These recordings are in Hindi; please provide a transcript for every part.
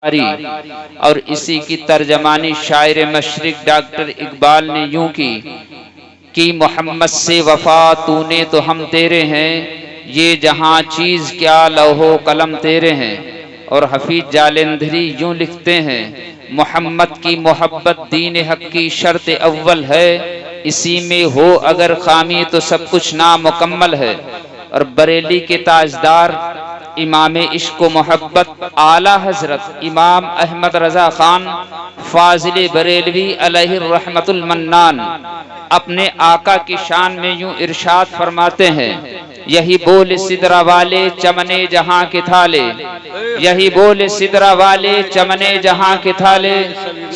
और इसी की तर्जमानी शायर मशरिक डॉक्टर इकबाल ने यूं की कि मोहम्मद से वफा तूने तो हम तेरे हैं, ये जहां चीज क्या लौहो कलम तेरे हैं। और हफीज जालंधरी यूं लिखते हैं, मोहम्मद की मोहब्बत दीन हक की शर्त अव्वल है, इसी में हो अगर खामी तो सब कुछ नामुकम्मल है। और बरेली के ताजदार इमाम इश्क मोहब्बत आला हजरत इमाम अहमद रजा खान फाजिल बरेलवी अलैहि रहमतुल मन्नान अपने आका की शान में यूं इरशाद फरमाते हैं, यही बोल सिदरा वाले चमने जहां के थाले, यही बोल सिदरा वाले चमने जहां के थाले,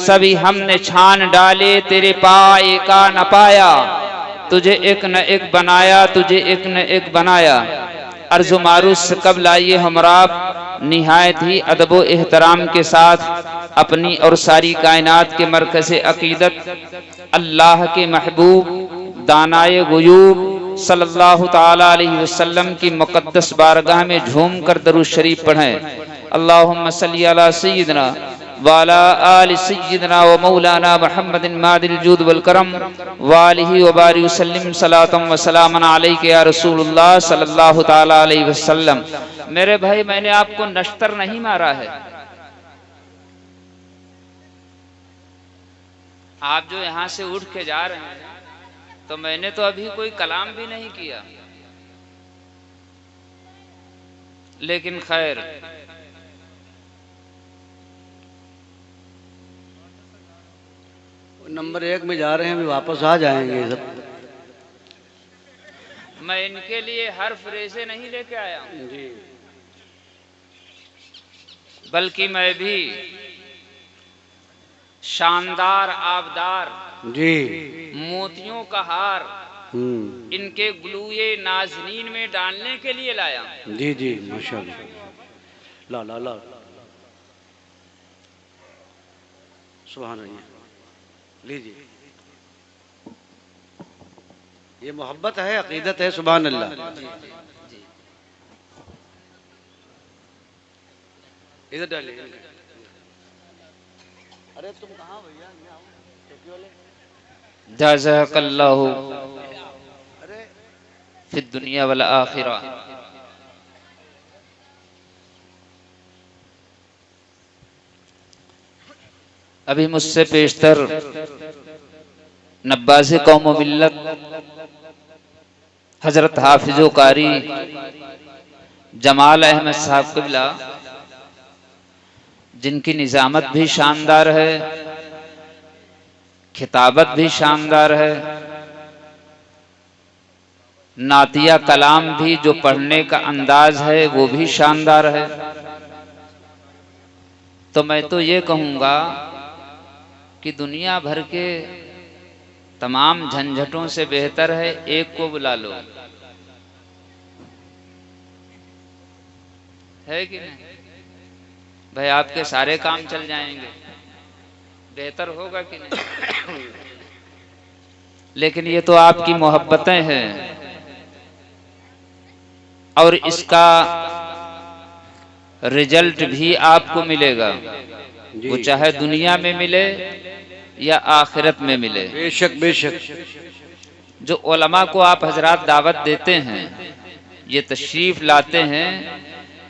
सभी हमने छान डाले तेरे पाए का न पाया, तुझे एक न एक बनाया, तुझे एक न एक बनाया। अर्ज़ो मारूस से कबल आइए हमराब निहायत ही अदब व एहतराम के साथ अपनी और सारी कायनात के मरकज़ अक़ीदत अल्लाह के महबूब दानाए गुयूब सल्लल्लाहु ताला अलैहि वसल्लम की मुक़द्दस बारगाह में झूम कर दरूद शरीफ पढ़ें। अल्लाहुम्मा सल्ली अला सय्यिदना वाला आलि सय्यिदना व मौलाना मुहम्मदिन मादिल जूद वल करम वालिही व बारिक वसल्लिम सलातम व सलामन अलैका या रसूलुल्लाह सल्लल्लाहु ताला अलैहि वसल्लम। मेरे भाई, मैंने आपको नश्तर नहीं मारा है। आप जो यहाँ से उठ के जा रहे हैं तो मैंने तो अभी कोई कलाम भी नहीं किया, लेकिन खैर नंबर 1 में जा रहे हैं, अभी वापस आ जाएंगे सब। मैं इनके लिए हर फ्रेज़े नहीं लेके आया हूं जी, बल्कि मैं भी शानदार आबदार जी, मोतियों का हार इनके गुलूए नाज़नीन में डालने के लिए लाया। जी जी, माशाअल्लाह। ला ला ला, सुभान अल्लाह। लीजिए, ये मोहब्बत है, अकीदत है। सुभान अल्लाह। इधर डालिए। अरे तुम कहाँ भैया? जाज़ाकल्लाहु फिद दुनिया वल आखिरा। अभी मुझसे पेशतर नब्बाज़े कौम व मिल्लत हजरत हाफिज़ो कारी जमाल अहमद साहब क़िबला, जिनकी निज़ामत भी शानदार है, खिताबत भी शानदार है, नातिया कलाम भी जो पढ़ने का अंदाज है वो भी शानदार है। तो मैं तो ये कहूँगा कि दुनिया भर के तमाम झंझटों से बेहतर है एक को बुला लो, है कि नहीं भाई? आपके सारे काम चल जाएंगे, बेहतर होगा कि नहीं? लेकिन ये तो आपकी मोहब्बतें हैं और इसका रिजल्ट भी आपको मिलेगा, वो चाहे दुनिया में मिले या आखिरत में मिले। बेशक बेशक। जो उलमा को आप हजरात दावत देते हैं, ये तशरीफ लाते हैं,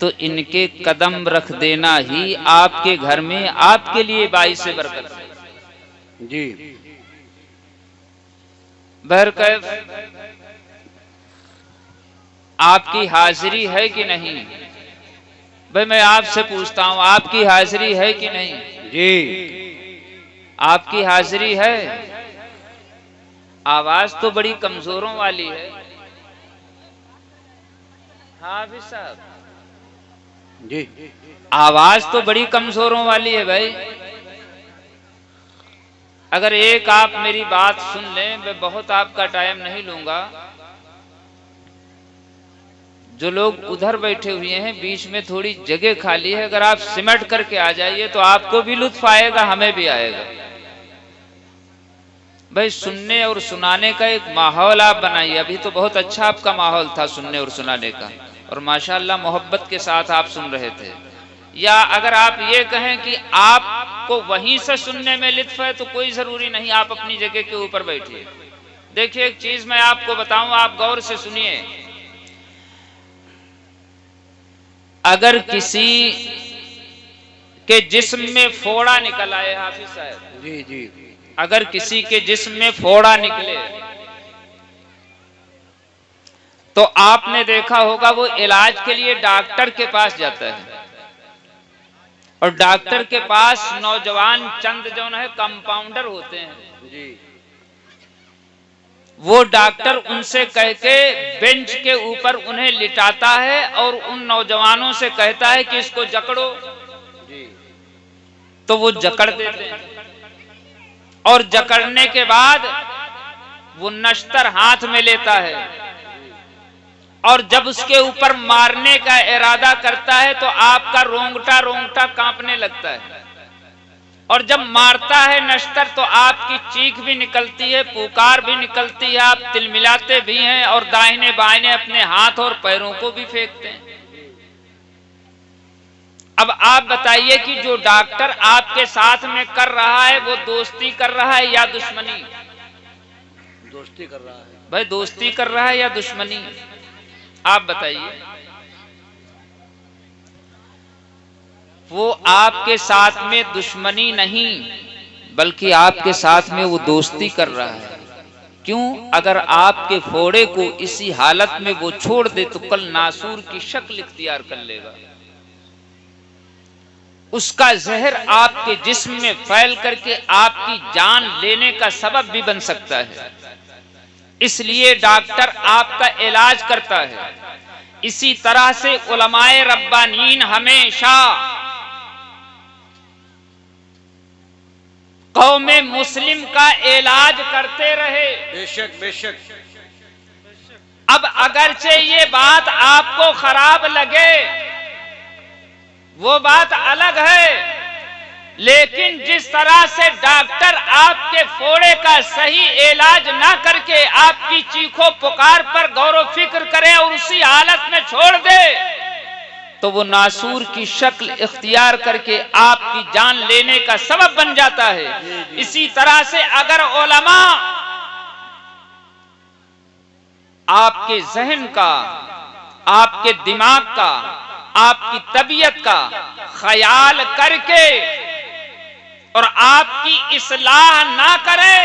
तो इनके कदम रख देना ही आपके घर में आपके लिए बाइस बरकत है जी। बहरकैफ आपकी हाजिरी है कि नहीं? भाई मैं आपसे पूछता हूं, आपकी हाजिरी है कि नहीं? जी, आपकी हाजिरी है। आवाज तो बड़ी कमजोरों वाली है। हाफिज साहब जी, आवाज तो बड़ी कमजोरों वाली है भाई। अगर एक आप मेरी बात सुन लें, मैं बहुत आपका टाइम नहीं लूंगा। जो लोग उधर बैठे हुए हैं, बीच में थोड़ी जगह खाली है, अगर आप सिमट करके आ जाइए तो आपको भी लुत्फ आएगा, हमें भी आएगा। भाई सुनने और सुनाने का एक माहौल आप बनाइए। अभी तो बहुत अच्छा आपका माहौल था सुनने और सुनाने का, और माशाअल्लाह मोहब्बत के साथ आप सुन रहे थे। या अगर आप ये कहें कि आपको वहीं से सुनने में लित्फ है तो कोई जरूरी नहीं, आप अपनी जगह के ऊपर बैठिए। देखिए एक चीज मैं आपको बताऊं, आप गौर से सुनिए। अगर किसी के जिस्म में फोड़ा निकल आए, हाफिज साहब जी जी, अगर किसी के जिस्म में फोड़ा निकले तो आपने देखा होगा वो इलाज के लिए डॉक्टर के पास जाता है, और डॉक्टर के पास नौजवान चंद जो है कंपाउंडर होते हैं जी, वो डॉक्टर उनसे कह के बेंच के ऊपर उन्हें लिटाता है और उन नौजवानों से कहता है कि इसको जकड़ो जी, तो वो जकड़ देते हैं, और जकड़ने के बाद वो नश्तर हाथ में लेता है, और जब उसके ऊपर मारने का इरादा करता है तो आपका रोंगटा रोंगटा कांपने लगता है, और जब मारता है नश्तर तो आपकी चीख भी निकलती है, पुकार भी निकलती है, आप तिलमिलाते भी हैं और दाहिने बाहिने अपने हाथ और पैरों को भी फेंकते हैं। अब आप बताइए कि जो डॉक्टर आपके साथ में कर रहा है वो दोस्ती कर रहा है या दुश्मनी? दोस्ती कर रहा है भाई, दोस्ती कर रहा है या दुश्मनी? आप बताइए। वो आपके साथ में दुश्मनी नहीं बल्कि आपके साथ में वो दोस्ती कर रहा है। क्यों? अगर आपके फोड़े को इसी हालत में वो छोड़ दे तो कल नासूर की शक्ल इख्तियार कर लेगा, उसका जहर आपके जिस्म में फैल करके आपकी जान लेने का सबब भी बन सकता है। इसलिए डॉक्टर आपका इलाज करता है। इसी तरह से उलमाए रब्बानीन हमेशा कौमे मुस्लिम का इलाज करते रहे। बेशक बेशक। अब अगरचे ये बात आपको खराब लगे वो बात अलग है, लेकिन जिस तरह से डॉक्टर आपके फोड़े का सही इलाज ना करके आपकी चीखों पुकार पर गौर व फिक्र करे और उसी हालत में छोड़ दे तो वो नासूर की शक्ल इख्तियार करके आपकी जान लेने का सबब बन जाता है। इसी तरह से अगर उलमा आपके जहन का, आपके दिमाग का, आपकी तबीयत का ख्याल करके और आपकी इस्लाह ना करें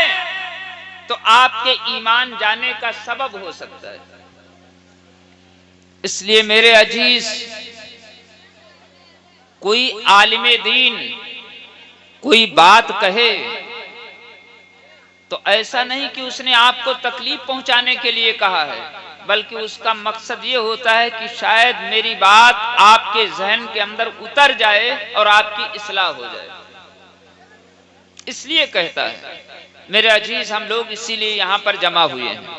तो आपके ईमान जाने का सबब हो सकता है। इसलिए मेरे अजीज, कोई आलिमे दीन कोई बात कहे तो ऐसा नहीं कि उसने आपको तकलीफ पहुंचाने के लिए कहा है, बल्कि उसका मकसद ये होता है कि शायद मेरी बात आपके जहन के अंदर उतर जाए और आपकी इस्लाह हो जाए, इसलिए कहता है। मेरे अजीज, हम लोग इसीलिए यहां पर जमा हुए हैं।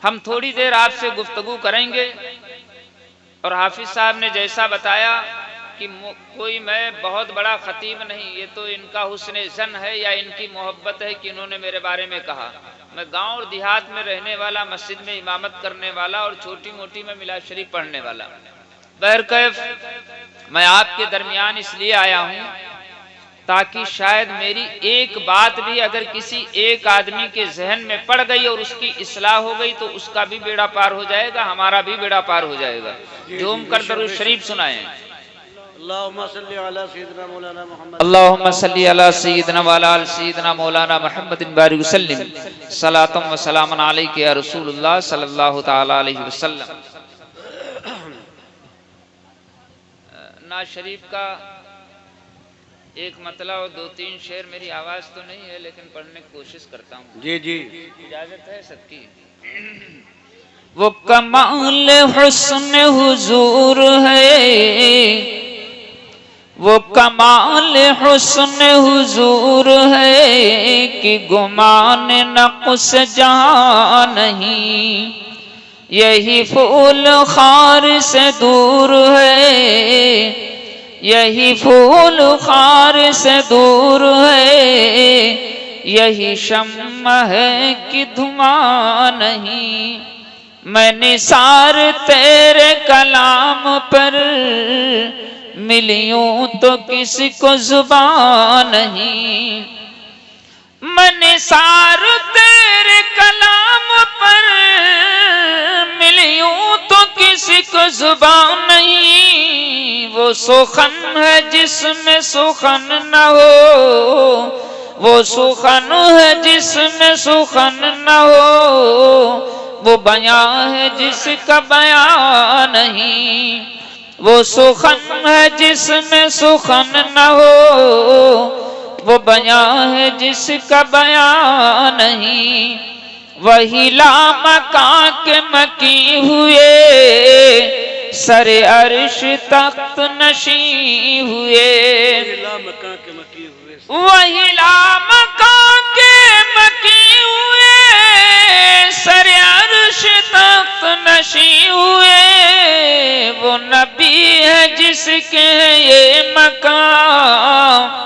हम थोड़ी देर आपसे गुफ्तगू करेंगे और हाफिज साहब ने जैसा बताया कि कोई मैं बहुत बड़ा खतीब नहीं, ये तो इनका हुस्न ज़न है या इनकी मोहब्बत है कि इन्होंने मेरे बारे में कहा। मैं गांव और देहात में रहने वाला, मस्जिद में इमामत करने वाला और छोटी मोटी में मिलाद शरीफ पढ़ने वाला। बहरकैफ मैं आपके दरमियान इसलिए आया हूँ ताकि शायद मेरी एक बात भी अगर किसी एक आदमी के जहन में पड़ गई और उसकी इस्लाह हो गई तो उसका भी बेड़ा पार हो जाएगा, हमारा भी बेड़ा पार हो जाएगा। झूम कर दरूद शरीफ सुनाएं। अल्लाहुम्मा सल्ली अला सय्यिदिना मौलाना मुहम्मद, अल्लाहुम्मा सल्ली अला सय्यिदिना व अला आलि सय्यिदिना मौलाना मुहम्मदिन बारिक वसल्लिम सलातम व सलामन अलैका या रसूलुल्लाह सल्लल्लाहु तआला अलैहि वसल्लम। नाज शरीफ का एक मतला और 2-3 शेर, मेरी आवाज तो नहीं है लेकिन पढ़ने की कोशिश करता हूँ। जी जी, इजाजत है सबकी। वो कमाल हुस्न हुजूर है, वो कमाल हुस्न हुजूर है कि गुमान नक़्स जहां नहीं। यही फूल खार से दूर है, यही फूल खार से दूर है, यही शम्मा है कि धुआं नहीं। मैं निसार तेरे कलाम पर मिलियूं तो किसी को जुबान नहीं। मन सार तेरे कलाम पर, मिलियूं तो किसी को जुबान नहीं। वो सुखन है जिसमें सुखन न हो, वो सुखन है जिसमें सुखन न हो। वो बयां है जिसका बयां नहीं, वो सुखन है जिसमें सुखन न हो। वो बयां है जिसका बयां नहीं। वही लामकां के मकी हुए, सरे अर्श तख्त नशी हुए। वही लामकां के मकी हुए, सरे अर्श तख्त नशी हुए। वो नबी है जिसके ये मकाम,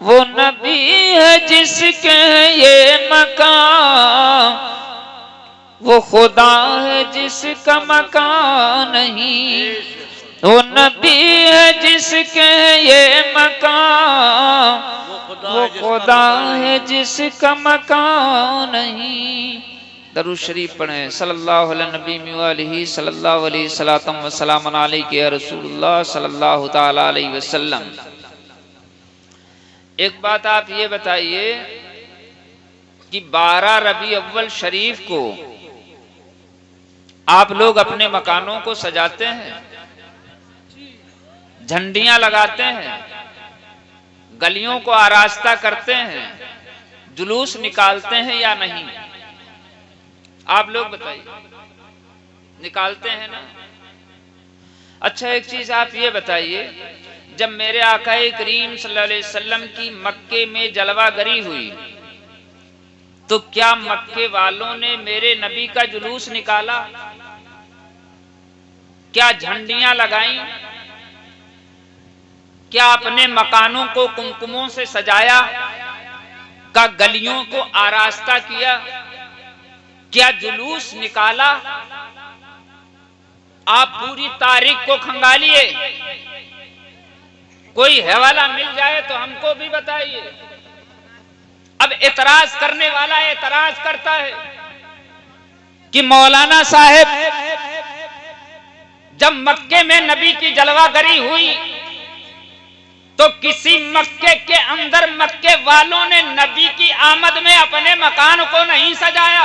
वो नबी है जिसके ये मकाम। वो खुदा है जिसका मकान नहीं, वो नबी है जिसके ये मकाम। वो खुदा है जिसका मकान नहीं। दरूद शरीफ पढ़ें। सल्लल्लाहु अलैहि नबी वालिही सल्लल्लाहु अलैहि सलातम व सलाम अलैका या रसूलुल्लाह सल्लल्लाहु ताला अलैहि वसल्लम। एक बात आप ये बताइए कि 12 रबी अव्वल शरीफ को आप लोग अपने मकानों को सजाते हैं, झंडियां लगाते हैं, गलियों को आरास्ता करते हैं, जुलूस निकालते हैं या नहीं? आप लोग बताइए, निकालते हैं ना? अच्छा, एक चीज आप ये बताइए, जब मेरे आकाए करीम सल्लल्लाहु अलैहि वसल्लम की मक्के में जलवागरी हुई तो क्या मक्के वालों ने मेरे नबी का जुलूस निकाला? क्या झंडियां लगाई? क्या अपने मकानों को कुमकुमों से सजाया? क्या गलियों को आरास्ता किया? क्या जुलूस निकाला? आप पूरी तारीख को खंगालिए, कोई हवाला मिल जाए तो हमको भी बताइए। अब एतराज करने वाला एतराज करता है कि मौलाना साहब, जब मक्के में नबी की जलवागरी हुई तो किसी मक्के के अंदर मक्के वालों ने नबी की आमद में अपने मकान को नहीं सजाया,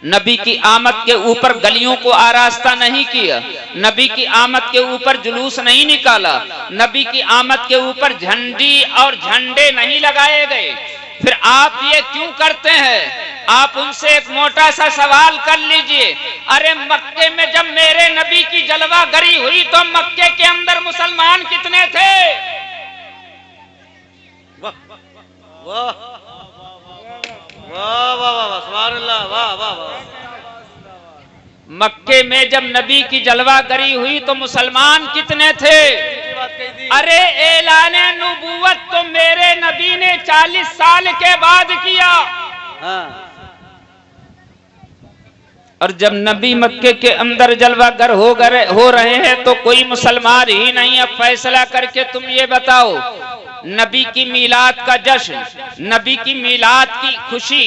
नबी की आमद के ऊपर गलियों को आरास्ता नहीं किया, नबी की आमद के ऊपर जुलूस नहीं निकाला, नबी की आमद के ऊपर झंडी और झंडे नहीं लगाए गए। फिर आप ये क्यों करते हैं? आप उनसे एक मोटा सा सवाल कर लीजिए, अरे मक्के में जब मेरे नबी की जलवागरी हुई तो मक्के के अंदर मुसलमान कितने थे? वाह वाह वाह वाह वाह, सुभान अल्लाह, वाह वाह वाह। मक्के में जब नबी की जलवागरी हुई तो मुसलमान कितने थे? अरे ऐलाने नबूवत तो मेरे नबी ने 40 साल के बाद किया। हाँ। और जब नबी मक्के के अंदर जलवागर हो रहे हैं तो कोई मुसलमान ही नहीं। अब फैसला करके तुम ये बताओ, नबी की मीलाद का जश्न, नबी की मीलाद की खुशी,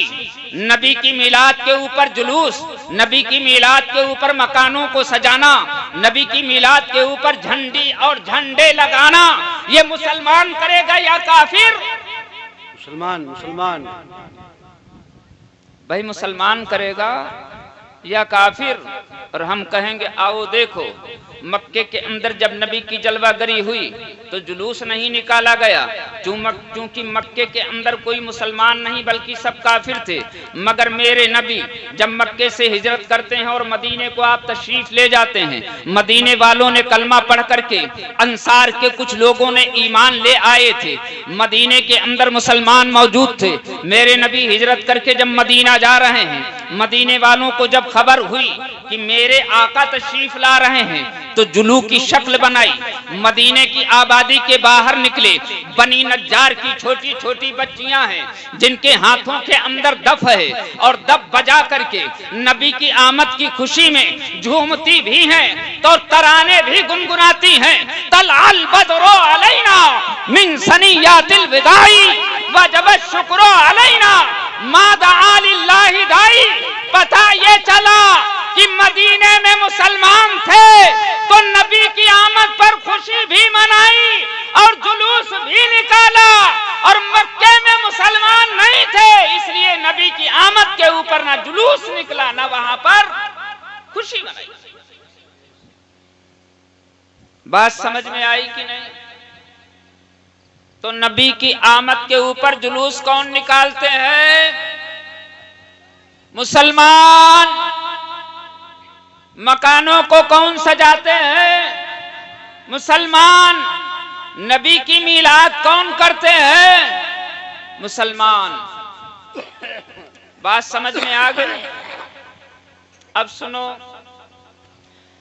नबी की मीलाद के ऊपर जुलूस, नबी की मीलाद के ऊपर मकानों को सजाना, नबी की मीलाद के ऊपर झंडी और झंडे लगाना, ये मुसलमान करेगा या काफिर? मुसलमान। मुसलमान भाई, मुसलमान करेगा या काफिर? और हम कहेंगे आओ देखो, मक्के के अंदर जब नबी की जलवागरी हुई तो जुलूस नहीं निकाला गया, क्योंकि मक्के के अंदर कोई मुसलमान नहीं बल्कि सब काफिर थे। मगर मेरे नबी जब मक्के से हिजरत करते हैं और मदीने को आप तशरीफ ले जाते हैं, मदीने वालों ने कलमा पढ़ करके, अंसार के कुछ लोगों ने ईमान ले आए थे, मदीने के अंदर मुसलमान मौजूद थे। मेरे नबी हिजरत करके जब मदीना जा रहे हैं मदीने वालों को जब खबर हुई कि मेरे आका तशरीफ ला रहे हैं तो जुलू की शक्ल बनाई, मदीने की आबादी के बाहर निकले। बनी नज्जार की छोटी छोटी बच्चियां हैं जिनके हाथों के अंदर दफ है और दफ बजा करके नबी की आमद की खुशी में झूमती भी हैं तो तराने भी गुनगुनाती हैं। तल अल बदरो अलैना मिन सनियातिल विदाई वजब शुक्रो अलैना मादा लिल्लाहि दाई। पता ये चला कि मदीने में मुसलमान थे तो नबी की आमद पर खुशी भी मनाई और जुलूस भी निकाला, और मक्के में मुसलमान नहीं थे इसलिए नबी की आमद के ऊपर ना जुलूस निकला ना वहां पर खुशी मनाई। बात समझ में आई कि नहीं? तो नबी की आमद के ऊपर जुलूस कौन निकालते हैं? मुसलमान। मकानों को कौन सजाते हैं? मुसलमान। नबी की मीलाद कौन करते हैं? मुसलमान। बात समझ में आ गई? अब सुनो,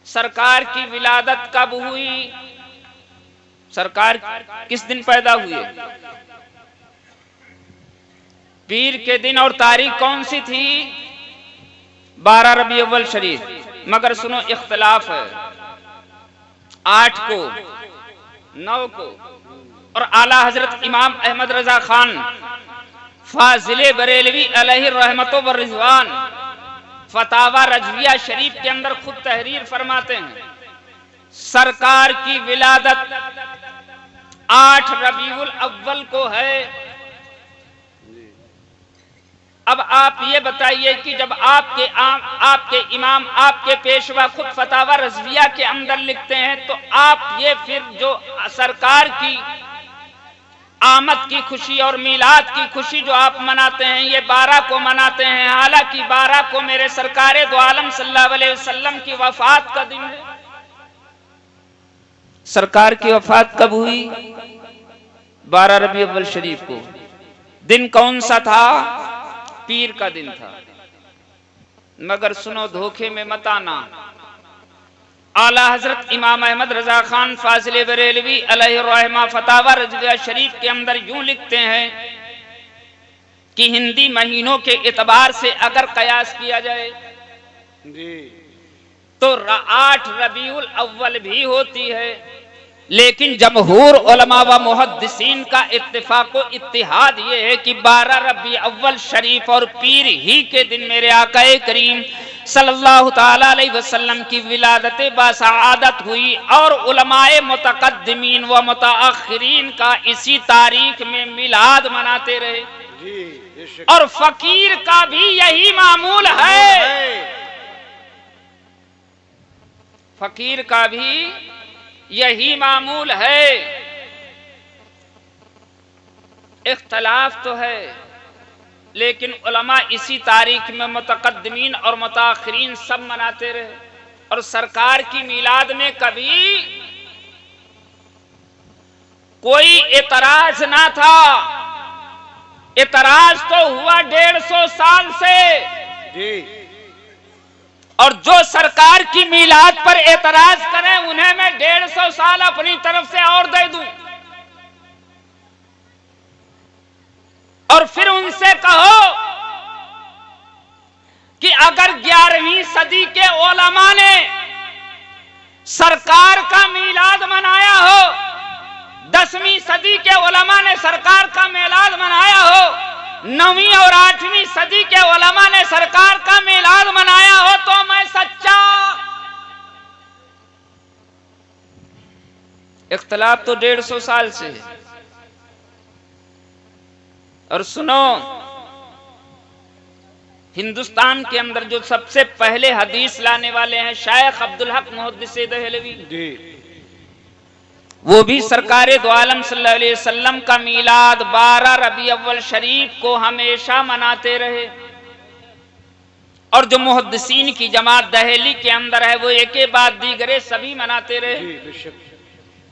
सरकार की विलादत कब हुई? सरकार किस दिन पैदा हुई? पीर के दिन, और तारीख कौन सी थी? 12 रबी अव्वल शरीफ। मगर सुनो, इख्तलाफ है। 8 को, 9 को, और आला हजरत इमाम अहमद रजा खान फाजिले बरेलवी अलैहि रहमतो व रिजवान फतावा रजविया शरीफ के अंदर खुद तहरीर फरमाते हैं सरकार की विलादत 8 रबीउल अव्वल को है। अब आप ये बताइए कि जब आपके इमाम, आपके पेशवा खुद फतावा रजविया के अंदर लिखते हैं तो आप ये फिर जो सरकार की आमद की खुशी और मीलाद की खुशी जो आप मनाते हैं ये 12 को मनाते हैं, हालांकि 12 को मेरे सरकारे दो आलम सल्लल्लाहु अलैहि वसल्लम की वफात का दिन है। सरकार की वफात कब हुई? 12 रबी अव्वल शरीफ को। दिन कौन सा था? पीर का दिन था। मगर सुनो, धोखे में मत आना। आला हजरत इमाम अहमद रजा खान फाजिले बरेलवी अलैहि रहमा फतावा रजविया शरीफ के अंदर यूं लिखते हैं कि हिंदी महीनों के एतबार से अगर कयास किया जाए तो 8 रबीउल अव्वल भी होती है, लेकिन जमहूर उलमा व मुहद्दिसीन का इत्तिफाक व इत्तिहाद ये है कि 12 रबी अव्वल शरीफ और पीर ही के दिन मेरे आकाए करीम सल्लल्लाहु ताला अलैहि वसल्लम की विलादत बासआदत हुई, और उलमाए मुतकद्दिमीन व मुतअखिरीन का इसी तारीख में मिलाद मनाते रहे। और फकीर का भी यही मामूल है। फकीर का भी यही मामूल है। इख्तलाफ तो है, लेकिन उलमा इसी तारीख में मुतकद्दिमीन और मुताखिरीन सब मनाते रहे। और सरकार की मिलाद में कभी कोई एतराज ना था। एतराज तो हुआ 150 साल से जी। और जो सरकार की मिलाद पर एतराज करें उन्हें मैं 150 साल अपनी तरफ से और दे दूं। और फिर उनसे कहो कि अगर 11वीं सदी के उलमा ने सरकार का मिलाद मनाया हो, 10वीं सदी के उलमा ने सरकार का मिलाद मनाया हो, 9वीं और 8वीं सदी के उलमा ने सरकार का मिलाद मनाया हो, तो मैं सच्चा। इख्तलाफ तो 150 साल से है। और सुनो, हिंदुस्तान के अंदर जो सबसे पहले हदीस लाने वाले हैं शेख अब्दुल हक मुहद्दिस दहलवी, वो भी सरकारे दो आलम सल्लल्लाहु अलैहि वसल्लम का मीलाद 12 रबी अव्वल शरीफ को हमेशा मनाते रहे। और जो मुहद्दिसीन की जमात दहली के अंदर है वो एक बाद दीगरे सभी मनाते रहे।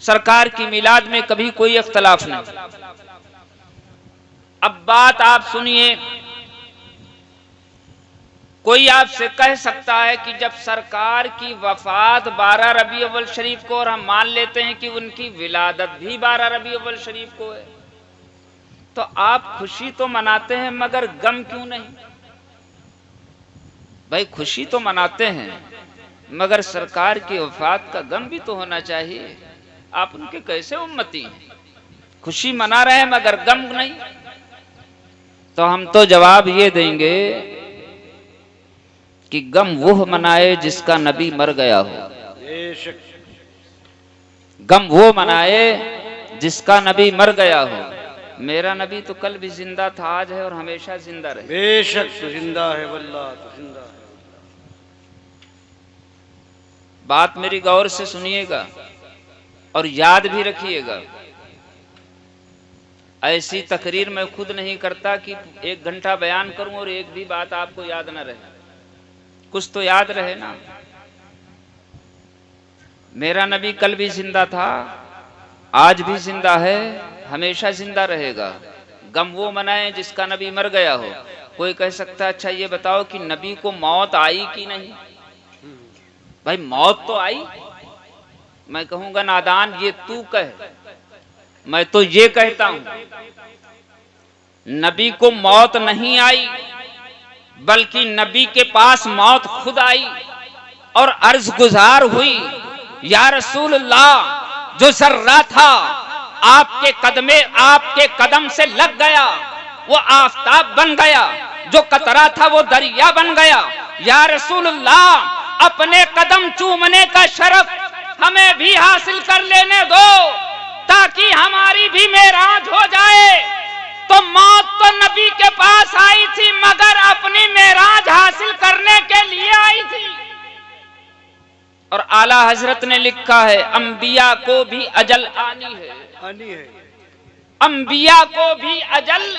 सरकार की मीलाद में कभी कोई इख्तलाफ नहीं। अब बात आप सुनिए, कोई आपसे कह सकता है कि जब सरकार की वफात 12 रबी अव्वल शरीफ को और हम मान लेते हैं कि उनकी विलादत भी 12 रबी अव्वल शरीफ को है, तो आप खुशी तो मनाते हैं मगर गम क्यों नहीं? भाई खुशी तो मनाते हैं मगर सरकार की वफात का गम भी तो होना चाहिए। आप उनके कैसे उम्मती हैं? खुशी मना रहे हैं मगर गम नहीं। तो हम तो जवाब ये देंगे कि गम वो मनाए जिसका नबी मर गया हो, गम वो मनाए जिसका नबी मर गया हो। मेरा नबी तो कल भी जिंदा था, आज है और हमेशा जिंदा रहे। बेशक तो जिंदा है, वल्लाह तो जिंदा है। बात मेरी गौर से सुनिएगा और याद भी रखिएगा। ऐसी तकरीर मैं खुद नहीं करता कि 1 घंटा बयान करूं और एक भी बात आपको याद न रहे। कुछ तो याद रहे ना। मेरा नबी कल भी जिंदा था, आज भी जिंदा है, हमेशा जिंदा रहेगा। गम वो मनाए जिसका नबी मर गया हो। कोई कह सकता है अच्छा ये बताओ कि नबी को मौत आई कि नहीं? भाई मौत तो आई। मैं कहूंगा नादान ये तू कह, मैं तो ये कहता हूं नबी को मौत नहीं आई बल्कि नबी के पास मौत खुद आई और अर्ज गुजार हुई, या रसूलल्लाह जो जर्रा था आपके कदम से लग गया वो आफताब बन गया, जो कतरा था वो दरिया बन गया। या रसूलल्लाह अपने कदम चूमने का शरफ हमें भी हासिल कर लेने दो ताकि हमारी भी मेराज हो जाए। तो मौत तो नबी के पास आई थी मगर अपनी मेराज हासिल करने के लिए आई थी। और आला हजरत ने लिखा है अंबिया को भी अजल आनी है, अंबिया को भी अजल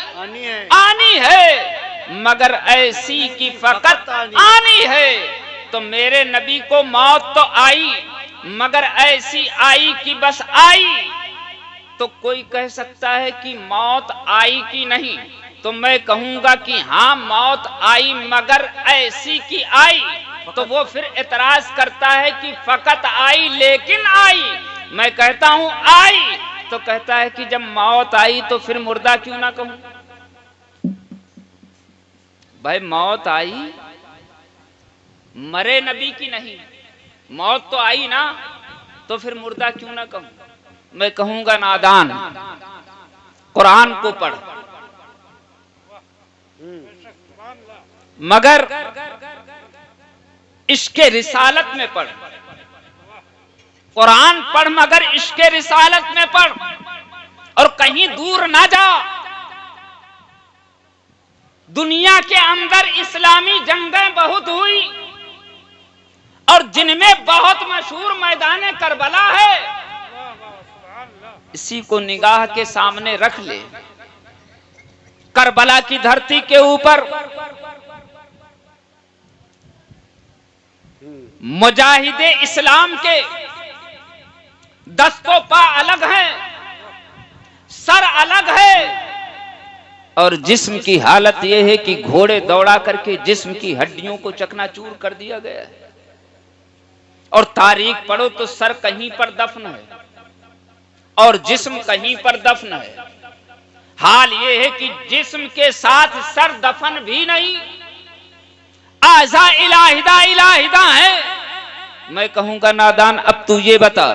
आनी है मगर ऐसी की फकत आनी है। तो मेरे नबी को मौत तो आई मगर ऐसी आई कि बस आई। तो कोई कह सकता है कि मौत आई कि नहीं? तो मैं कहूंगा कि हाँ मौत आई मगर ऐसी की आई। तो वो फिर एतराज करता है कि फकत आई लेकिन आई। मैं कहता हूं आई, तो कहता है कि जब मौत आई तो फिर मुर्दा क्यों ना कहूं? भाई मौत आई, मरे नबी की नहीं, मौत तो आई ना, तो फिर मुर्दा क्यों ना कहूं? मैं कहूंगा नादान कुरान को पढ़, मगर इश्के रिसालत में पढ़। कुरान पढ़ मगर इश्के रिसालत में पढ़ और कहीं दूर ना जा। दुनिया के अंदर इस्लामी जंगें बहुत हुई और जिनमें बहुत मशहूर मैदान करबला है, इसी को निगाह के सामने रख ले। करबला की धरती के ऊपर मुजाहिदे इस्लाम के दस्तों पा अलग हैं, सर अलग है और जिस्म की हालत यह है कि घोड़े दौड़ा करके जिस्म की हड्डियों को चकनाचूर कर दिया गया है। और तारीख पढ़ो तो सर कहीं पर दफन है और जिस्म कहीं पर दफन है। हाल यह है कि जिस्म के साथ सर दफन भी नहीं, आज़ा इलाहिदा इलाहिदा है। मैं कहूंगा नादान अब तू ये बता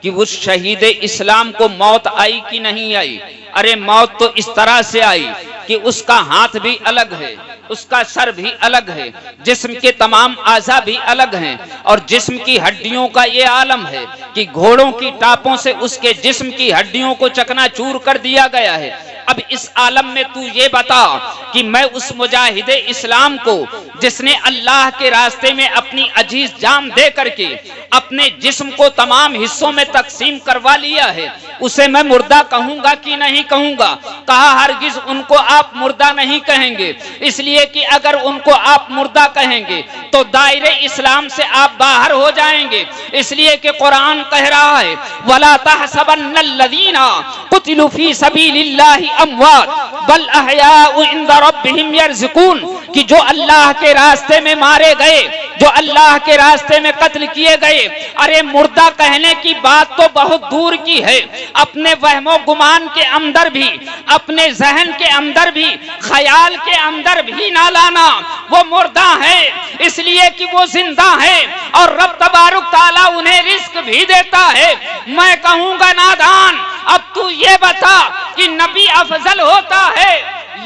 कि उस शहीद इस्लाम को मौत आई कि नहीं आई? अरे मौत तो इस तरह से आई कि उसका हाथ भी अलग है, उसका सर भी अलग है, जिस्म के तमाम आज़ा भी अलग हैं और जिस्म की हड्डियों का ये आलम है कि घोड़ों की टापों से उसके जिस्म की हड्डियों को चकनाचूर कर दिया गया है। अब इस आलम में तू ये बता कि मैं उस मुजाहिदे इस्लाम को जिसने अल्लाह के रास्ते में अपनी अजीज जान दे करके अपने जिस्म को तमाम हिस्सों में तकसीम करवा लिया है, उसे मैं मुर्दा कहूंगा कि नहीं कहूंगा? कहा हरगिज उनको आप मुर्दा नहीं कहेंगे, इसलिए कि अगर उनको आप मुर्दा कहेंगे तो दायरे इस्लाम से आप बाहर हो जाएंगे। इसलिए कि कुरान कह रहा है वला तहसबन्नल्लज़ीना कुतिलू फी सबीलिल्लाहि अमवात बल अहयाउ इंदा रब्बिहिम यरज़ुकून, कि जो अल्लाह के रास्ते में मारे गए, जो अल्लाह के रास्ते में कत्ल किए गए, अरे मुर्दा कहने की बात तो बहुत दूर की है। अपने वहमो गुमान के अंदर भी, अपने जहन के अंदर भी, ख्याल के अंदर भी ना लाना। वो मुर्दा है इसलिए कि वो जिंदा है और रब तबारुक ताला उन्हें रिस्क भी देता है। मैं कहूंगा नादान, अब तू ये बता कि नबी अफजल होता है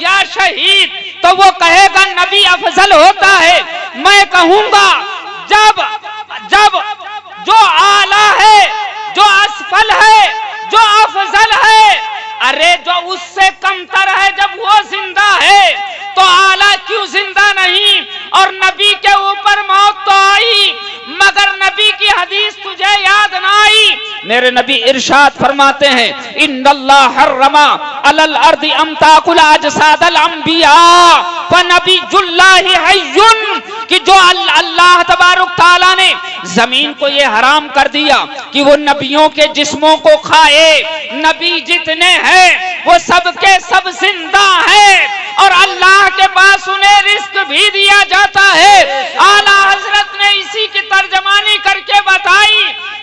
या शहीद, तो वो कहेगा नबी अफजल होता है। मैं कहूंगा जब जब जो आला है, जो असफल है, जो अफजल है, अरे जो उससे कमतर है, जब वो जिंदा है तो आला क्यों जिंदा नहीं? और नबी के ऊपर मौत तो आई, मगर नबी की हदीस तुझे याद ना आई। मेरे नबी इरशाद फरमाते हैं, इन्नल्लाह हर्रमा अलल अर्दी अमताकुल अजसादल अंबिया फनबीजुल्लाहि हय्युन, कि जो अल्लाह तबारुक ताला ने जमीन को ये हराम कर दिया कि वो नबियों के जिस्मों को खाए। नबी जितने हैं वो सबके सब जिंदा हैं और अल्लाह के पास उन्हें रिस्क भी दिया जाता है। आला हजरत ने इसी की तर्जमानी करके बताई,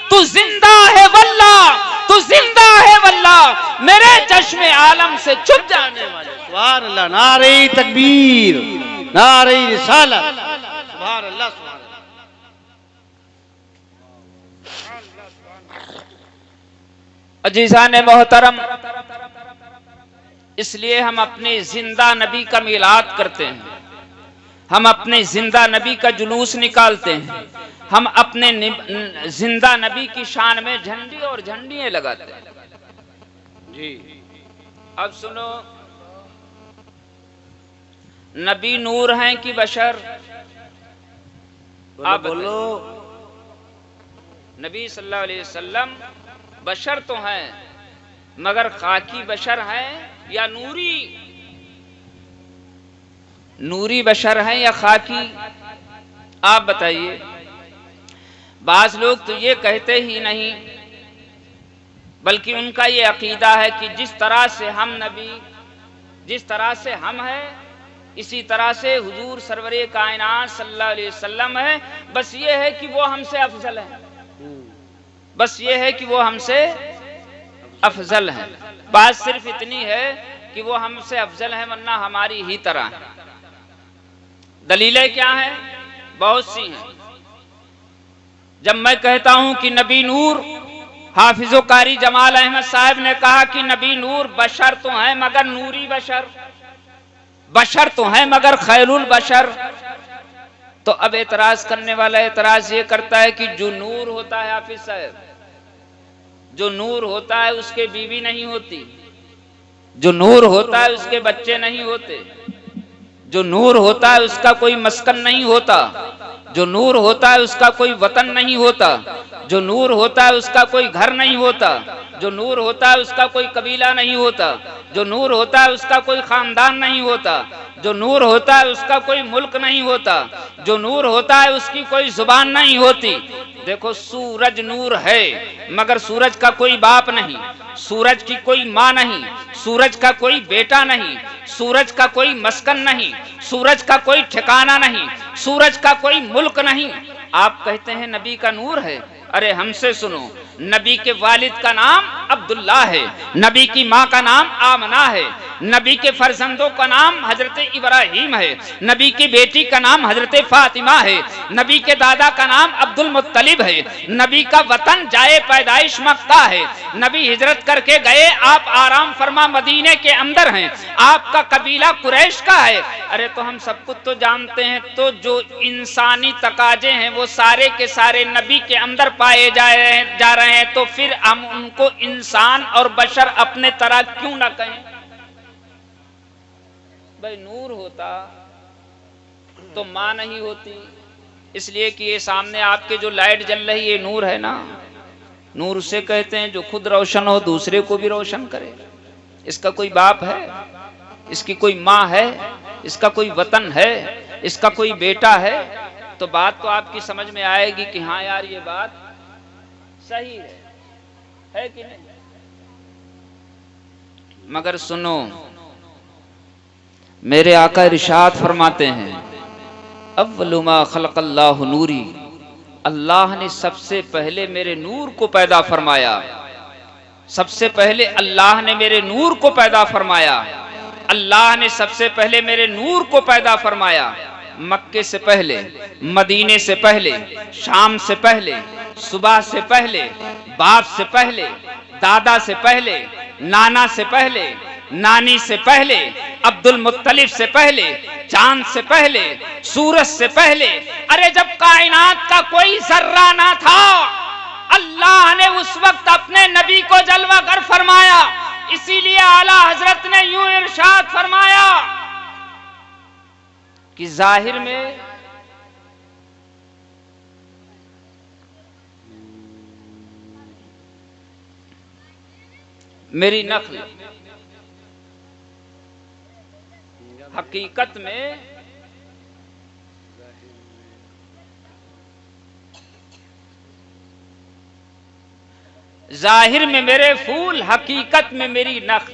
तू जिंदा है वल्लाह, तू जिंदा है वल्लाह, मेरे चश्मे आलम से छुप जाने वाले। सुभान अल्लाह, नारे तकबीर, नारे रिसालत, सुभान अल्लाह, सुभान अल्लाह। अजीज़ान मोहतरम, इसलिए हम अपने जिंदा नबी का मिलाद करते हैं, हम अपने जिंदा नबी का जुलूस निकालते हैं, हम अपने जिंदा नबी की शान में झंडी और झंडियां लगाते हैं। जी अब सुनो, नबी नूर हैं कि बशर? आप बोलो। नबी सल्लल्लाहु अलैहि वसल्लम बशर तो हैं, मगर खाकी बशर हैं या नूरी? नूरी बशर हैं या खाकी? आप बताइए। बाज लोग तो ये कहते ही नहीं, बल्कि उनका ये अकीदा है कि जिस तरह से हम नबी, जिस तरह से हम हैं, इसी तरह से हुजूर सरवरे कायनात सल्लल्लाहु अलैहि वसल्लम है। बस ये है कि वो हमसे अफजल है, बस ये है कि वो हमसे अफजल है। बात सिर्फ इतनी है कि वो हमसे अफजल है, वरना हमारी ही तरह है। दलीलें क्या हैं? बहुत सी हैं। जब मैं कहता हूं कि नबी नूर, हाफिजो कारी जमाल अहमद साहब ने कहा कि नबी नूर बशर तो हैं मगर नूरी बशर, बशर तो हैं मगर खैरुल बशर, तो अब एतराज करने वाला एतराज ये करता है कि जो नूर होता है, हाफिज साहब, जो नूर होता है उसके बीवी नहीं होती, जो नूर होता है उसके बच्चे नहीं होते, जो नूर होता है उसका कोई मस्कन नहीं होता, जो नूर होता है उसका कोई वतन नहीं होता, जो नूर होता है उसका कोई घर नहीं होता, जो नूर होता है उसका कोई कबीला नहीं होता, जो नूर होता है उसका कोई खानदान नहीं होता, जो नूर होता है उसका कोई मुल्क नहीं होता, जो नूर होता है उसकी कोई जुबान नहीं होती। देखो, सूरज नूर है मगर सूरज का कोई बाप नहीं, सूरज की कोई माँ नहीं, सूरज का कोई बेटा नहीं, सूरज का कोई मस्कन नहीं, सूरज का कोई ठिकाना नहीं, सूरज का कोई मुल्क नहीं। आप कहते हैं नबी का नूर है। अरे हमसे सुनो, नबी के वालिद का नाम अब्दुल्ला है, नबी की माँ का नाम आमना है, नबी के फर्जंदों का नाम हजरत इब्राहिम है, नबी की बेटी का नाम हजरत फातिमा है, नबी के दादा का नाम अब्दुल मुत्तलिब है, नबी का वतन जाए पैदाइश मक्का है, नबी हिजरत करके गए, आप आराम फरमा मदीने के अंदर हैं, आपका कबीला कुरैश का है। अरे तो हम सब कुछ तो जानते हैं, तो जो इंसानी तकाजे हैं वो सारे के सारे नबी के अंदर पाए जा रहे हैं, तो फिर हम उनको इंसान और बशर अपने तरह क्यों ना कहें? भाई नूर होता तो मां नहीं होती, इसलिए कि ये सामने आपके जो लाइट जल रही है ये नूर है ना। नूर उसे कहते हैं जो खुद रोशन हो, दूसरे को भी रोशन करे। इसका कोई बाप है, इसकी कोई माँ है, इसका कोई वतन है, इसका कोई बेटा है, तो बात तो आपकी समझ में आएगी कि हाँ यार ये बात सही है कि नहीं? मगर सुनो, मेरे आका इरशाद फरमाते हैं, अव्वलु मा खलक़ल्लाहु नूरी, अल्लाह ने सबसे पहले मेरे नूर को पैदा फरमाया। सबसे पहले अल्लाह ने मेरे नूर को पैदा फरमाया। अल्लाह ने सबसे पहले मेरे नूर को पैदा फरमाया। मक्के से पहले, मदीने से पहले, शाम से पहले, सुबह से पहले, बाप से पहले, दादा से पहले, नाना से पहले, नानी से पहले, अब्दुल मुत्तलिब से पहले, चांद से पहले, सूरज से पहले, अरे जब कायनात का कोई जर्रा ना था, अल्लाह ने उस वक्त अपने नबी को जलवागर फरमाया। इसीलिए आला हजरत ने यूं इरशाद फरमाया कि जाहिर में मेरी नक्ल, हकीकत में जाहिर में मेरे फूल, हकीकत में मेरी नक्ल।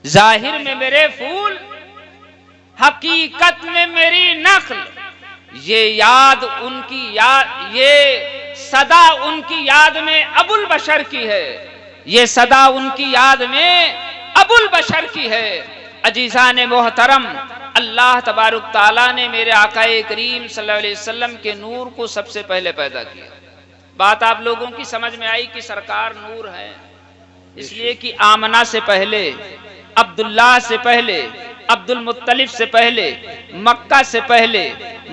जाहिर में मेरे फूल, हकीकत में मेरी नक्ल। ये याद उनकी याद, ये सदा उनकी याद में अबुल बशर की है। ये सदा उनकी याद में अबुल बशर की है। अजीज़ान मोहतरम, अल्लाह तबारुक ताला ने मेरे आकाए करीम सल्लल्लाहु अलैहि वसल्लम के नूर को सबसे पहले पैदा किया। बात आप लोगों की समझ में आई कि सरकार नूर है, इसलिए कि आमना से पहले, अब्दुल्लाह से पहले, अब्दुल मुत्तलिब से पहले, मक्का से पहले,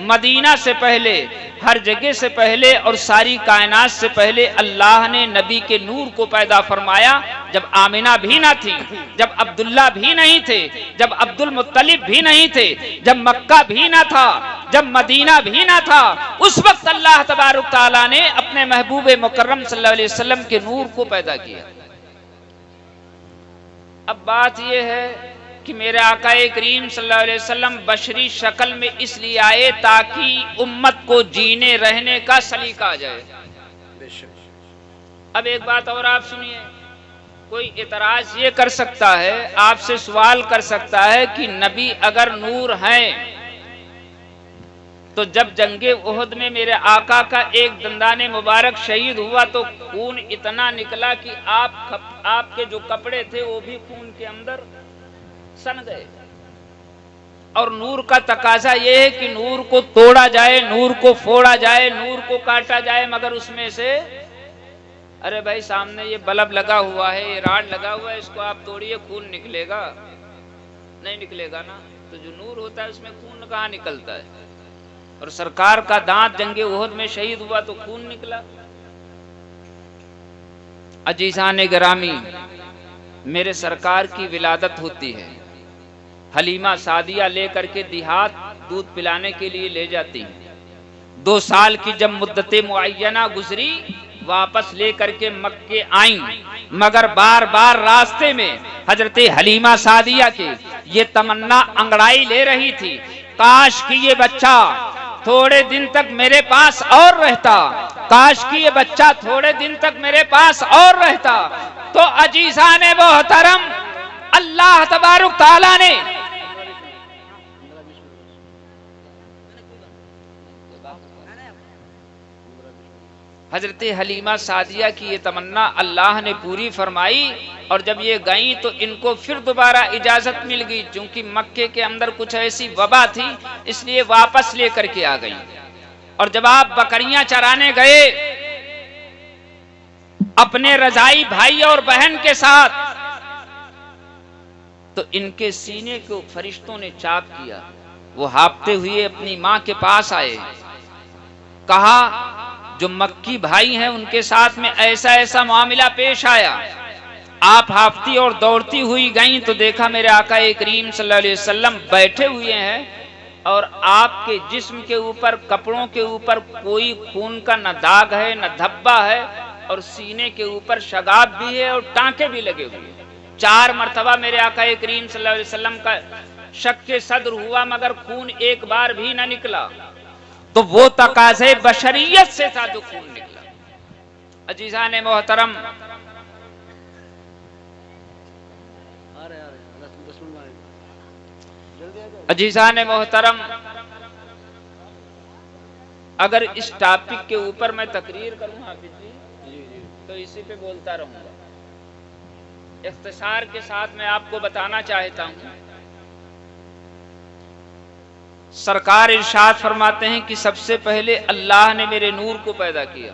मदीना से पहले, हर जगह से पहले और सारी कायनात से पहले अल्लाह ने नबी के नूर को पैदा फरमाया। जब आमिना भी ना थी, जब अब्दुल्ला भी नहीं थे, जब अब्दुल मुत्तलिब भी नहीं थे, जब मक्का भी ना था, जब मदीना भी ना था, उस वक्त अल्लाह तबारुक ताला ने अपने महबूब मुकर्रम सल्लल्लाहु अलैहि वसल्लम के नूर को पैदा किया। अब बात यह है कि मेरे आकाए करीम सल्लल्लाहु अलैहि वसल्लम बशरी शक्ल में इसलिए आए ताकि उम्मत को जीने रहने का सलीका आ जाए। अब एक बात और आप सुनिए, कोई इतराज ये कर सकता है, आपसे सवाल कर सकता है कि नबी अगर नूर हैं तो जब जंगे उहद में मेरे आका का एक दंदाने मुबारक शहीद हुआ तो खून इतना निकला कि आपके जो कपड़े थे वो भी खून के अंदर सन गए। और नूर का तकाजा यह है कि नूर को तोड़ा जाए, नूर को फोड़ा जाए, नूर को काटा जाए, मगर उसमें से अरे भाई सामने ये बल्ब लगा हुआ है, ये राड लगा हुआ है, इसको आप तोड़िए, खून निकलेगा? नहीं निकलेगा ना। तो जो नूर होता है उसमें खून कहाँ निकलता है? और सरकार का दांत जंगे उहद में शहीद हुआ तो खून निकला। अजीज़ान गिरामी, मेरे सरकार की विलादत होती है, हलीमा सादिया लेकर के देहात दूध पिलाने के लिए ले जाती है। 2 साल की जब मुद्दते मुअय्यना गुजरी, वापस लेकर के मक्के आई, मगर बार बार रास्ते में हजरते हलीमा सादिया के ये तमन्ना अंगड़ाई ले रही थी, काश कि ये बच्चा थोड़े दिन तक मेरे पास और रहता, काश कि ये बच्चा थोड़े दिन तक मेरे पास और रहता। तो अजीज़ाने मोहतरम, अल्लाह तबारुक ताला ने हजरते हलीमा सादिया की ये तमन्ना अल्लाह ने पूरी फरमाई। और जब ये गई तो इनको फिर दोबारा इजाजत मिल गई, क्योंकि मक्के के अंदर कुछ ऐसी वबा थी, इसलिए वापस लेकर के आ गई। और जब आप बकरियां चराने गए अपने रजाई भाई और बहन के साथ, तो इनके सीने को फरिश्तों ने चाक किया। वो हांफते हुए अपनी मां के पास आए, कहा जो मक्की भाई हैं उनके साथ में ऐसा ऐसा मामला पेश आया। आप हांफती और दौड़ती हुई गईं तो देखा मेरे आका करीम सल्लल्लाहु अलैहि वसल्लम बैठे हुए हैं और आपके जिस्म के ऊपर, कपड़ों के ऊपर कोई खून का न दाग है न धब्बा है, और सीने के ऊपर शगाब भी है और टांके भी लगे हुए हैं। 4 मरतबा मेरे आका करीम सल्लल्लाहु अलैहि वसल्लम का शक्के सद्र हुआ, मगर खून एक बार भी न निकला। तो वो तकाज़े बशरियत से था जो खून निकला। अजीज़ान मोहतरम, अजीज़ान मोहतरम, अगर इस टॉपिक के ऊपर मैं तकरीर करूं हाफिज जी, तो इसी पे बोलता रहूंगा। इख्तिसार के साथ मैं आपको बताना चाहता हूं, सरकार इरशाद फरमाते हैं कि सबसे पहले अल्लाह ने मेरे नूर को पैदा किया